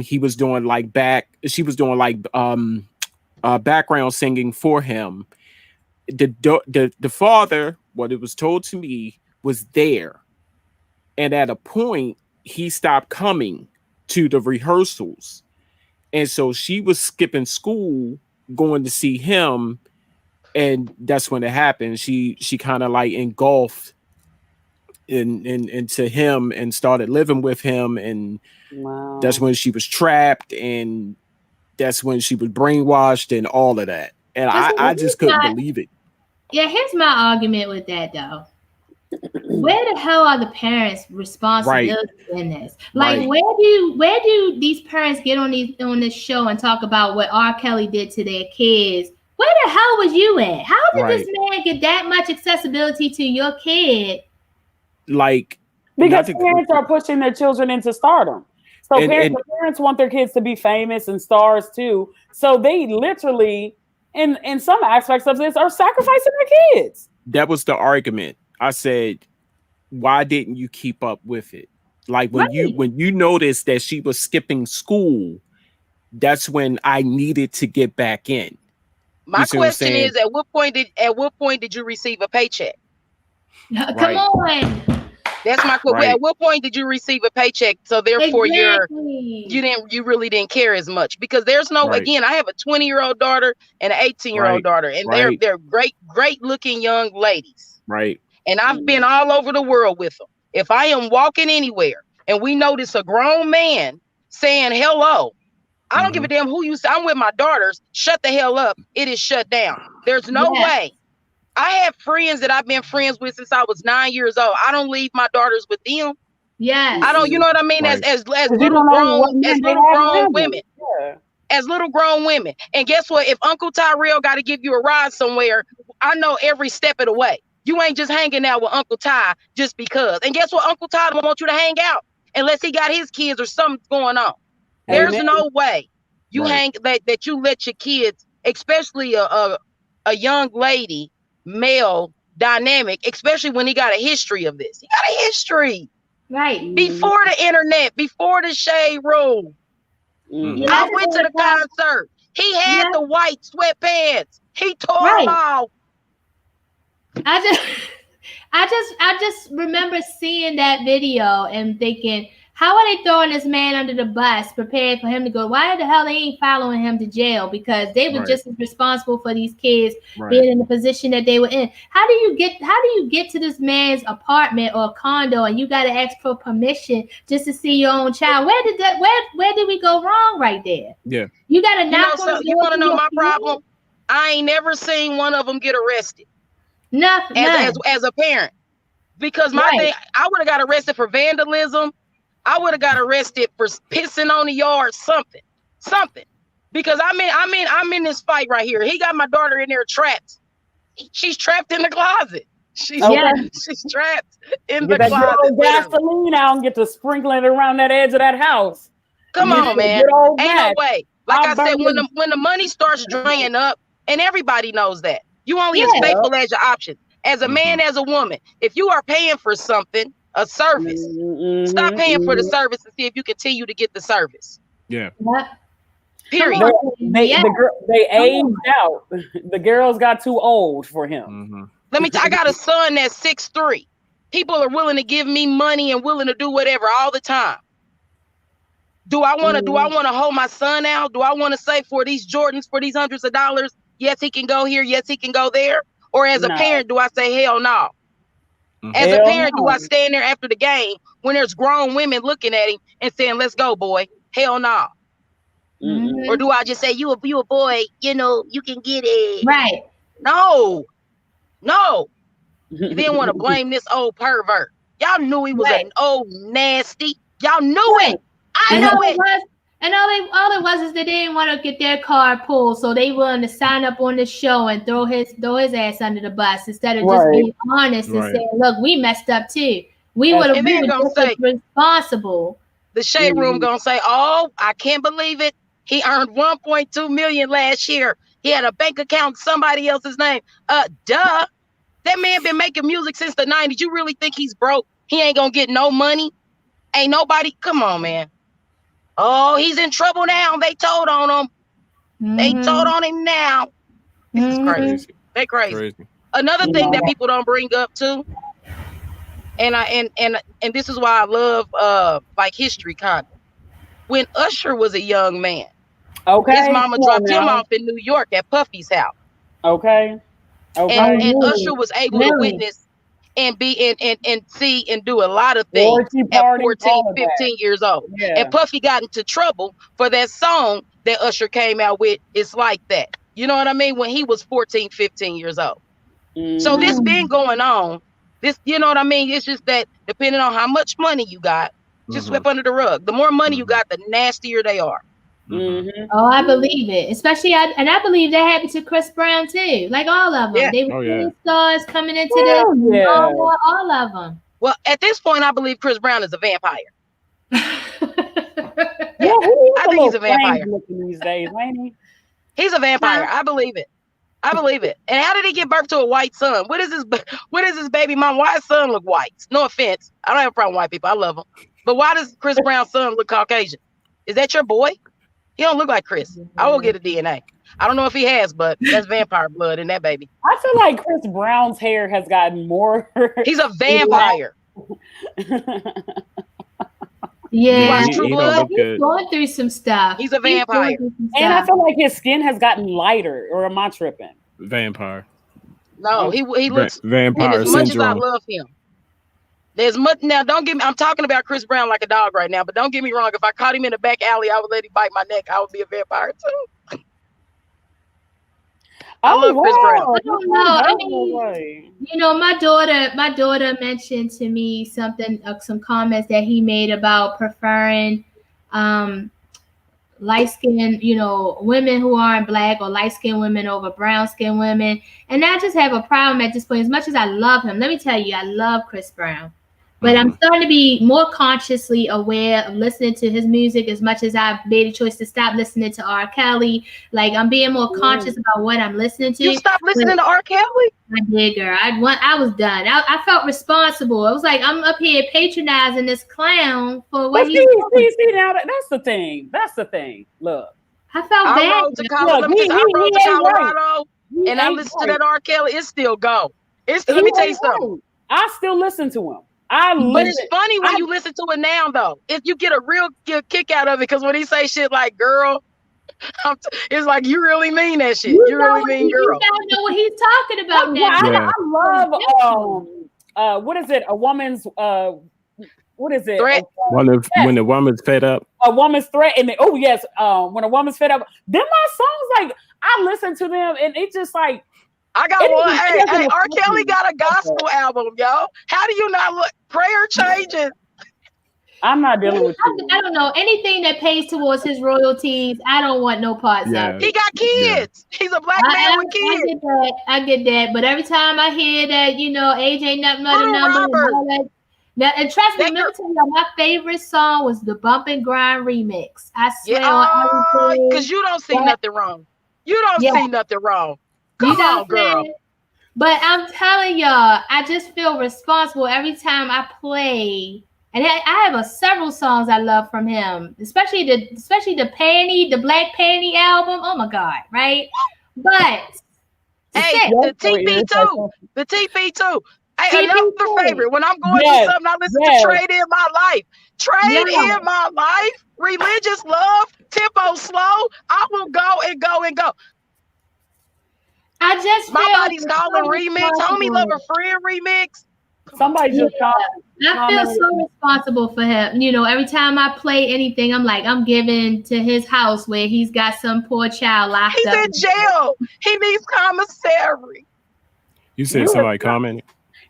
He was doing she was doing background singing for him. The father, what it was told to me, was there. And at a point, he stopped coming to the rehearsals. And so she was skipping school, going to see him. And that's when it happened. She kind of like engulfed into him and started living with him. And that's when she was trapped. And that's when she was brainwashed and all of that. And I just couldn't believe it. Yeah, here's my argument with that, though. Where the hell are the parents' responsibilities in this? Like, where do these parents get on this show and talk about what R. Kelly did to their kids? Where the hell was you at? How did this man get that much accessibility to your kid? Like, because parents are pushing their children into stardom. So parents want their kids to be famous and stars too. So they literally, in some aspects of this, are sacrificing their kids. That was the argument. I said, why didn't you keep up with it? Like when you noticed that she was skipping school, that's when I needed to get back in. My question is, at what point did you receive a paycheck? Come on. That's my question. At what point did you receive a paycheck? So therefore you really didn't care as much, because there's no, again, I have a 20-year-old daughter and an 18-year-old daughter, and they're great looking young ladies. Right. And I've been all over the world with them. If I am walking anywhere and we notice a grown man saying hello, I don't give a damn who you say. I'm with my daughters. Shut the hell up. It is shut down. There's no way. I have friends that I've been friends with since I was 9 years old. I don't leave my daughters with them. Yes. I don't, you know what I mean? As little grown women. Yeah. As little grown women. And guess what? If Uncle Tyrell got to give you a ride somewhere, I know every step of the way. You ain't just hanging out with Uncle Ty just because. And guess what? Uncle Ty don't want you to hang out unless he got his kids or something's going on. There's no way you that you let your kids, especially a young lady, male dynamic, especially when he got a history of this. He got a history. Right. Before the internet, before the shade room. I went to the concert. He had the white sweatpants. He tore them off. I just remember seeing that video and thinking, How are they throwing this man under the bus, prepared for him to go? Why the hell they ain't following him to jail? Because they were just as responsible for these kids being in the position that they were in. How do you get to this man's apartment or condo and you got to ask for permission just to see your own child? Where did we go wrong right there? Yeah. You got to knock on the door. You want to know my problem? I ain't never seen one of them get arrested. Nothing. As a parent. Because my thing, I would have got arrested for vandalism. I would have got arrested for pissing on the yard, something. Because I'm in this fight right here. He got my daughter in there trapped. She's trapped in the closet. She's trapped in the closet. Gasoline out and get to sprinkling it around that edge of that house. Come on, man. Ain't no way. Like I said, when the money starts draining up, and everybody knows that, you only as faithful as your options. As a man, as a woman, if you are paying for something, a service, stop paying for the service and see if you continue to get the service. Yeah. Period. They aged out. The girls got too old for him. I got a son that's 6'3". People are willing to give me money and willing to do whatever all the time. Do I want to hold my son out? Do I want to say for these Jordans, for these hundreds of dollars, yes, he can go here, yes, he can go there? Or as a parent, do I say hell no? As a parent, do I stand there after the game when there's grown women looking at him and saying, let's go, boy? Hell no. Or do I just say, you a boy, you know, you can get it. Right. No. You didn't want to blame this old pervert. Y'all knew he was an old nasty. Y'all knew it. I know it. And all it was is they didn't want to get their car pulled, so they willing to sign up on the show and throw his ass under the bus instead of just being honest and saying, "Look, we messed up too. We would have been responsible." The shade room gonna say, "Oh, I can't believe it. He earned 1.2 million last year. He had a bank account in somebody else's name. Duh. That man been making music since the 90s. You really think he's broke? He ain't gonna get no money? Ain't nobody. Come on, man." Oh, he's in trouble now. They told on him. They told on him now. This is crazy. They crazy. Another thing that people don't bring up too, and this is why I love like history kind of. When Usher was a young man, his mama dropped him off in New York at Puffy's house. And Usher was able to witness and be and see and do a lot of things at 14, 15 years old. And Puffy got into trouble for that song that Usher came out with, It's Like That. You know what I mean? When he was 14, 15 years old. So this been going on. This, you know what I mean? It's just that depending on how much money you got, just sweep under the rug. The more money you got, the nastier they are. Oh, I believe it. Especially, I believe that happened to Chris Brown too. Like all of them, they were stars coming into this. All of them. Well, at this point, I believe Chris Brown is a vampire. I think he's a vampire these days, ain't he? He's a vampire. I believe it. And how did he give birth to a white son? What is his baby mom? Why his son look white? No offense, I don't have a problem with white people. I love them, but why does Chris Brown's son look Caucasian? Is that your boy? He don't look like Chris. I will get a DNA. I don't know if he has, but that's vampire blood in that baby. I feel like Chris Brown's hair has gotten more. He's a vampire. He's going through some stuff. He's a vampire. And I feel like his skin has gotten lighter, or am I tripping? Vampire. No, he looks vampire. As much as I love him. There's much now. Don't get me. I'm talking about Chris Brown like a dog right now, but don't get me wrong. If I caught him in the back alley, I would let him bite my neck. I would be a vampire too. I love Chris Brown. I don't know. I mean, you know, my daughter mentioned to me something, some comments that he made about preferring light-skinned, you know, women who aren't black, or light-skinned women over brown-skinned women. And I just have a problem at this point. As much as I love him, let me tell you, I love Chris Brown. But I'm starting to be more consciously aware of listening to his music, as much as I've made a choice to stop listening to R. Kelly. Like, I'm being more conscious about what I'm listening to. You stopped listening to R. Kelly? I did, girl. I was done. I felt responsible. I was like, I'm up here patronizing this clown for what he's doing. See, now that's the thing. That's the thing. Look. I felt bad. I rode to Colorado, and I listened to that R. Kelly. It's still go. Let me tell you something. I still listen to him. But it's funny when you listen to it now, though. If you get a real kick out of it, because when he say shit like "girl," it's like you really mean that shit. You really mean "girl." You gotta know what he's talking about now. I love what is it? A woman's what is it? Threat. When the woman's fed up. A woman's threat, and oh yes, when a woman's fed up. Then my songs, like I listen to them, and it's just like. I got one. Hey, R. Kelly got a gospel album, yo. How do you not look? Prayer changes. I'm not dealing with you. I don't know. Anything that pays towards his royalties, I don't want no parts of. He got kids. He's a black man with kids. I get that. But every time I hear that, age ain't nothing but a number. And trust me, let me tell you, my favorite song was the Bump and Grind remix. I swear on everything. Because you don't see nothing wrong. You don't see nothing wrong. Come on, girl. But I'm telling y'all, I just feel responsible every time I play. And I have several songs I love from him, especially the Black Panty album. Oh my God, right? But hey, the TP too. The TP too. Hey, another favorite. When I'm going through something, I listen to Trade In My Life. Trade In My Life. Religious Love. Tempo slow. I will go and go and go. I just My Body's Calling remix, Homie Lover Friend remix. Somebody just called. I feel so responsible for him. Every time I play anything, I'm like, I'm giving to his house where he's got some poor child locked up. He's in jail. He needs commissary. You said somebody commented?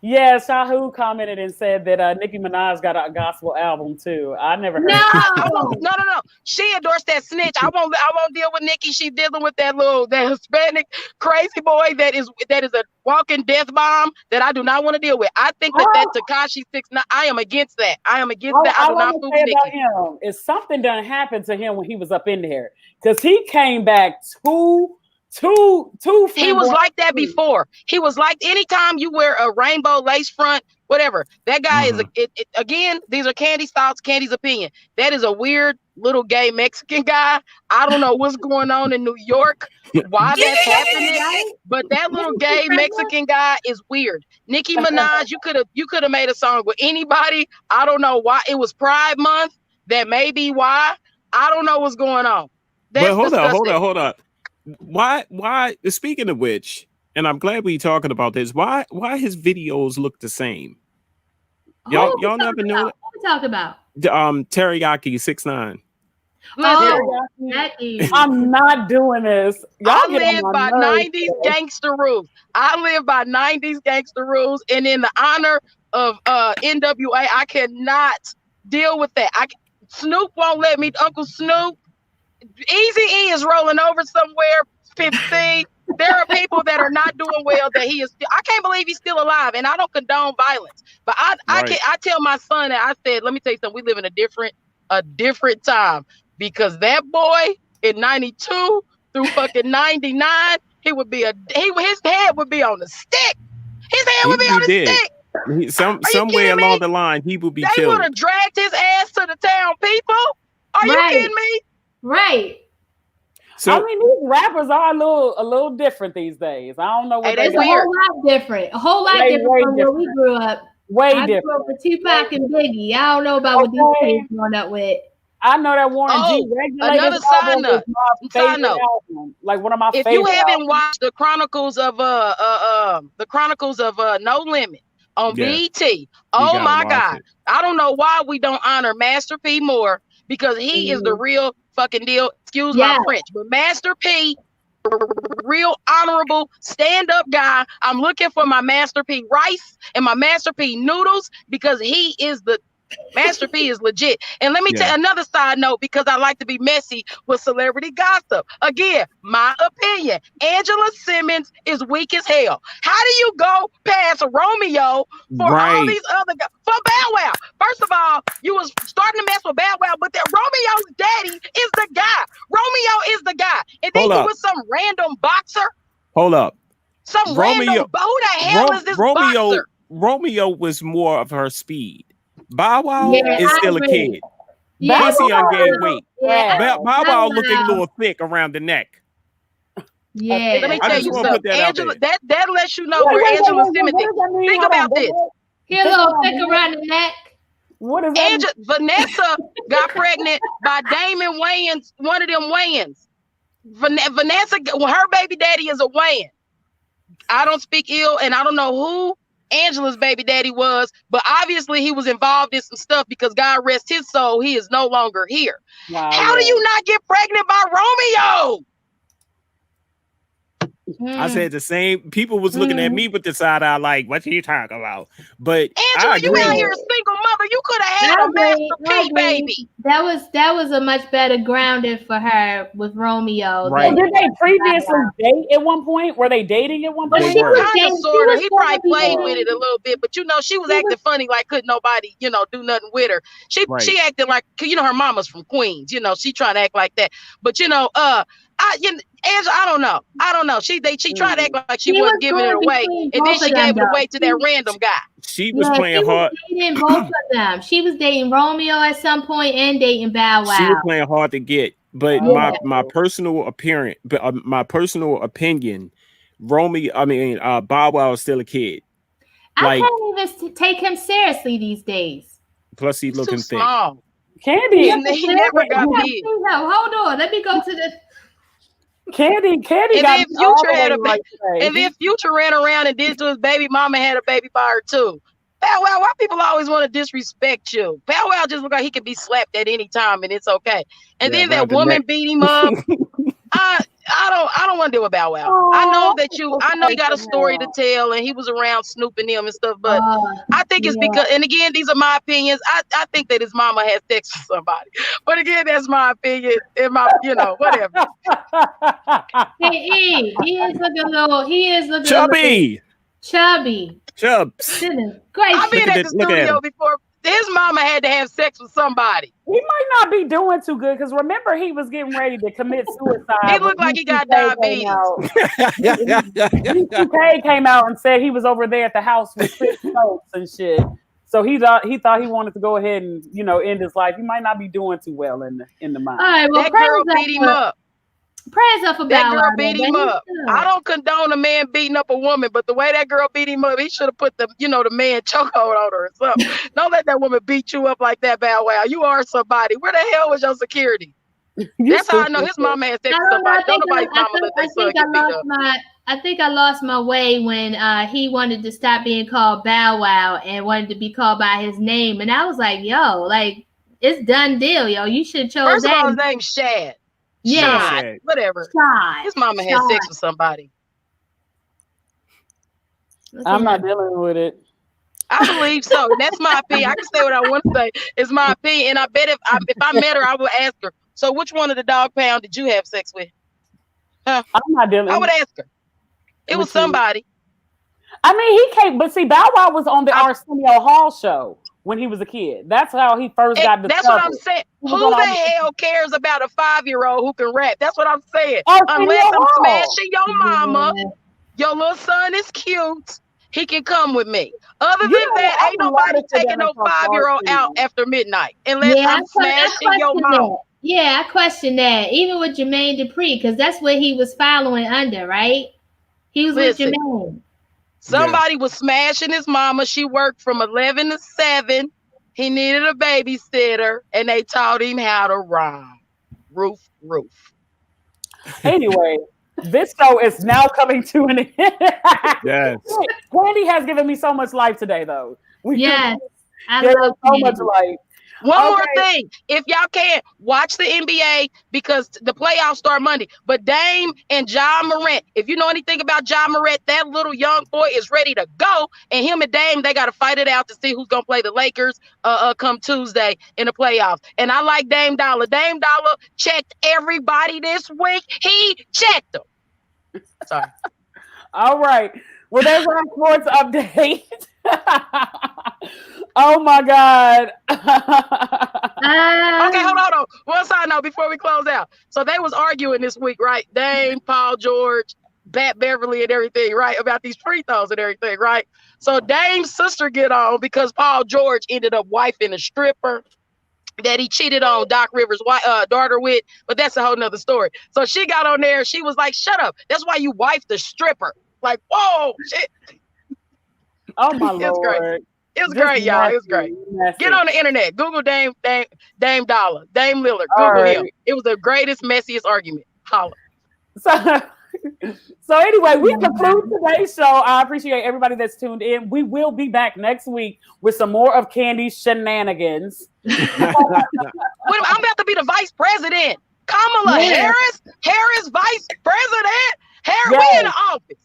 Yeah, Shahu commented and said that Nicki Minaj got a gospel album too. I never heard. No. She endorsed that snitch. I won't deal with Nicki. She's dealing with that Hispanic crazy boy that is a walking death bomb that I do not want to deal with. I think that Tekashi 6ix9ine. I am against that. I am against that. I do not fool with Nicki. Him is something done happened to him when he was up in there because he came back too. He was like that before. He was like anytime you wear a rainbow lace front, whatever. That guy is again. These are Candy's thoughts, Candy's opinion. That is a weird little gay Mexican guy. I don't know what's going on in New York, why that's happening. But that little gay Mexican guy is weird. Nicki Minaj, you could have made a song with anybody. I don't know why. It was Pride Month. That may be why. I don't know what's going on. But hold on. Why speaking of which, and I'm glad we're talking about this, why his videos look the same? Y'all never knew it? What we talking about? Teriyaki 6ix9ine. I'm not doing this. I live by 90s gangster rules. And in the honor of NWA, I cannot deal with that. Snoop won't let me. Uncle Snoop. Eazy-E is rolling over somewhere. 15. There are people that are not doing well. That he is. I can't believe he's still alive, and I don't condone violence. But I tell my son that I said, let me tell you something. We live in a different time because that boy in 92 through fucking 99, his head would be on the stick. His head would be on the stick. Somewhere along the line, he would be killed. They would have dragged his ass to the town people. Are you kidding me? Right. So, I mean, these rappers are a little different these days. I don't know what it's a whole lot different. A whole lot different from where we grew up. I grew up with Tupac and Biggie. I don't know about what these kids growing up with. I know that Warren G. Another side note. Like one of my favorites. If you haven't watched the Chronicles of No Limit on BET, oh my God. I don't know why we don't honor Master P more because he is the real fucking deal. Excuse my French, but Master P, real honorable stand-up guy. I'm looking for my Master P rice and my Master P noodles because he is the Master P is legit. And let me tell you another side note because I like to be messy with celebrity gossip. Again, my opinion. Angela Simmons is weak as hell. How do you go past Romeo for all these other guys? For Bow Wow. First of all, you was starting to mess with Bow Wow, but that Romeo's daddy is the guy. Romeo is the guy. And then you with some random boxer. Hold up. Some random. Who the hell is this boxer? Romeo was more of her speed. Bow Wow is still a kid. Plus he gained weight. Bow Wow looking a little thick around the neck. Yeah. Let me tell you something. Angela, that lets you know where Angela Simmons is. Think about this. Get a little thick around the neck. What is that? Vanessa got pregnant by Damon Wayans, one of them Wayans. Vanessa, her baby daddy is a Wayans. I don't speak ill, and I don't know who Angela's baby daddy was, but obviously he was involved in some stuff because God rest his soul, he is no longer here. Wow, how do you not get pregnant by Romeo? I said the same. People was looking at me with the side eye like, what are you talking about? But Angela, you out here a single mother. You could have had a Master P baby. That was a much better grounding for her with Romeo. Right. Well, did they previously date at one point? Were they dating at one point? Kind of, sort of. He probably played with it a little bit, but she was acting funny, like couldn't nobody, do nothing with her. She acted like, her mama's from Queens. She trying to act like that. But Angela, I don't know. She tried to act like she wasn't giving it away, and then she gave it away to that random guy. She was playing hard. Dating both of them. She was dating Romeo at some point and dating Bow Wow. She was playing hard to get. But my personal opinion, Bow Wow is still a kid. I can't even take him seriously these days. Plus, he's looking thick. Candy, he never got big. Hold on, let me go to the. Candy. And then Future ran around and did to his baby mama, had a baby by her too. Bow Wow, why people always want to disrespect you? Bow Wow just look like he can be slapped at any time and it's okay. And then that woman beat him up. I don't want to deal with Bow Wow. Oh, I know he got a story to tell and he was around snooping him and stuff, but I think it's because, and again, these are my opinions. I think that his mama has sex with somebody, but again, that's my opinion and my, whatever. He is looking chubby. Chubs. Great. I've been at the studio before. His mama had to have sex with somebody. He might not be doing too good because remember he was getting ready to commit suicide. He looked like he got diabetes. UK came out and said he was over there at the house with Chris Stokes and shit. So he thought he wanted to go ahead and end his life. He might not be doing too well in the mind. All right, well, that girl beat him up. Prayers up for that girl beat him up. I don't condone a man beating up a woman, but the way that girl beat him up, he should have put the man chokehold on her or something. Don't let that woman beat you up like that, Bow Wow. You are somebody. Where the hell was your security? That's how I know his mama has sex with somebody. Don't nobody's mama let their son get beat up. I think I lost my way when he wanted to stop being called Bow Wow and wanted to be called by his name, and I was like, it's done deal, yo. You should have chose First that. of all, his name's Shad. Yeah, Shad, whatever. Shad. His mama had sex with somebody. I'm not dealing with it. I believe so. That's my opinion. I can say what I want to say. It's my opinion, and I bet if I met her, I would ask her. So, which one of the dog pound did you have sex with? Huh? I'm not dealing. I would ask her. It was somebody. I mean, he came, but see, Bow Wow was on the Arsenio Hall show when he was a kid. That's how he first got discovered. That's what I'm saying. Who the hell cares about a 5-year-old who can rap? That's what I'm saying. Arsenio Unless I'm Hall. smashing your mama, your little son is cute. He can come with me. Other than that, ain't nobody taking no 5-year-old out after midnight unless I'm smashing your mama. Yeah, I question that. Even with Jermaine Dupri, because that's what he was following under, right? He was with Jermaine. Somebody was smashing his mama. She worked from 11 to 7. He needed a babysitter, and they taught him how to rhyme. Roof. Anyway, this show is now coming to an end. Yes. Candy has given me so much life today, though. Yes. I love so much life. One more thing. If y'all can't watch the NBA because the playoffs start Monday, but Dame and Ja Morant, if you know anything about Ja Morant, that little young boy is ready to go. And him and Dame, they got to fight it out to see who's going to play the Lakers come Tuesday in the playoffs. And I like Dame Dollar. Dame Dollar checked everybody this week. He checked them. Sorry. All right. Well, there's our sports update. Oh my God. Okay, hold on. One side note before we close out. So they was arguing this week, right? Dame, Paul George, Bat Beverly and everything, right? About these free throws and everything, right? So Dame's sister get on because Paul George ended up wifing a stripper that he cheated on Doc Rivers' daughter with, but that's a whole nother story. So she got on there. She was like, shut up. That's why you wifed the stripper. Like, whoa, shit. Oh my Lord. Great. It was great, y'all. It was great. Get on the internet. Google Dame Dollar, Dame Lillard. Google him. It was the greatest, messiest argument. Holla. So anyway, we conclude today's show. I appreciate everybody that's tuned in. We will be back next week with some more of Candy's shenanigans. I'm about to be the vice president. Kamala Harris, vice president. We in the office.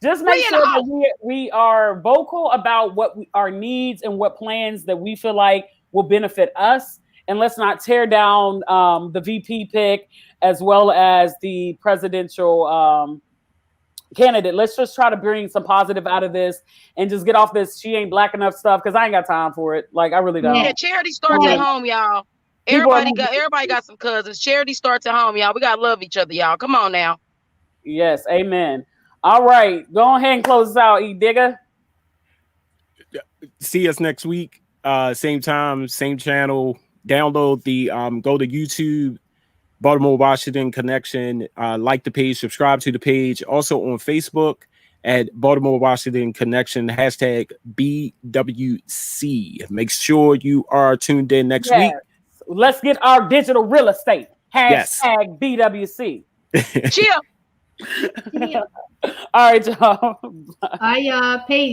Just make sure that we are vocal about what our needs and what plans that we feel like will benefit us. And let's not tear down the VP pick as well as the presidential candidate. Let's just try to bring some positive out of this and just get off this she ain't black enough stuff, because I ain't got time for it. Like, I really don't. Yeah, charity starts at home, y'all. Everybody got some cousins. Charity starts at home, y'all. We gotta love each other, y'all. Come on now. Yes, amen. All right, go ahead and close us out, E Digger. See us next week. Same time, same channel. Download the go to YouTube, Baltimore Washington Connection. Like the page, subscribe to the page. Also on Facebook at Baltimore Washington Connection, hashtag BWC. Make sure you are tuned in next week. Let's get our digital real estate. Hashtag BWC. Chill. Yeah. All right, y'all. All right, y'all. Peace.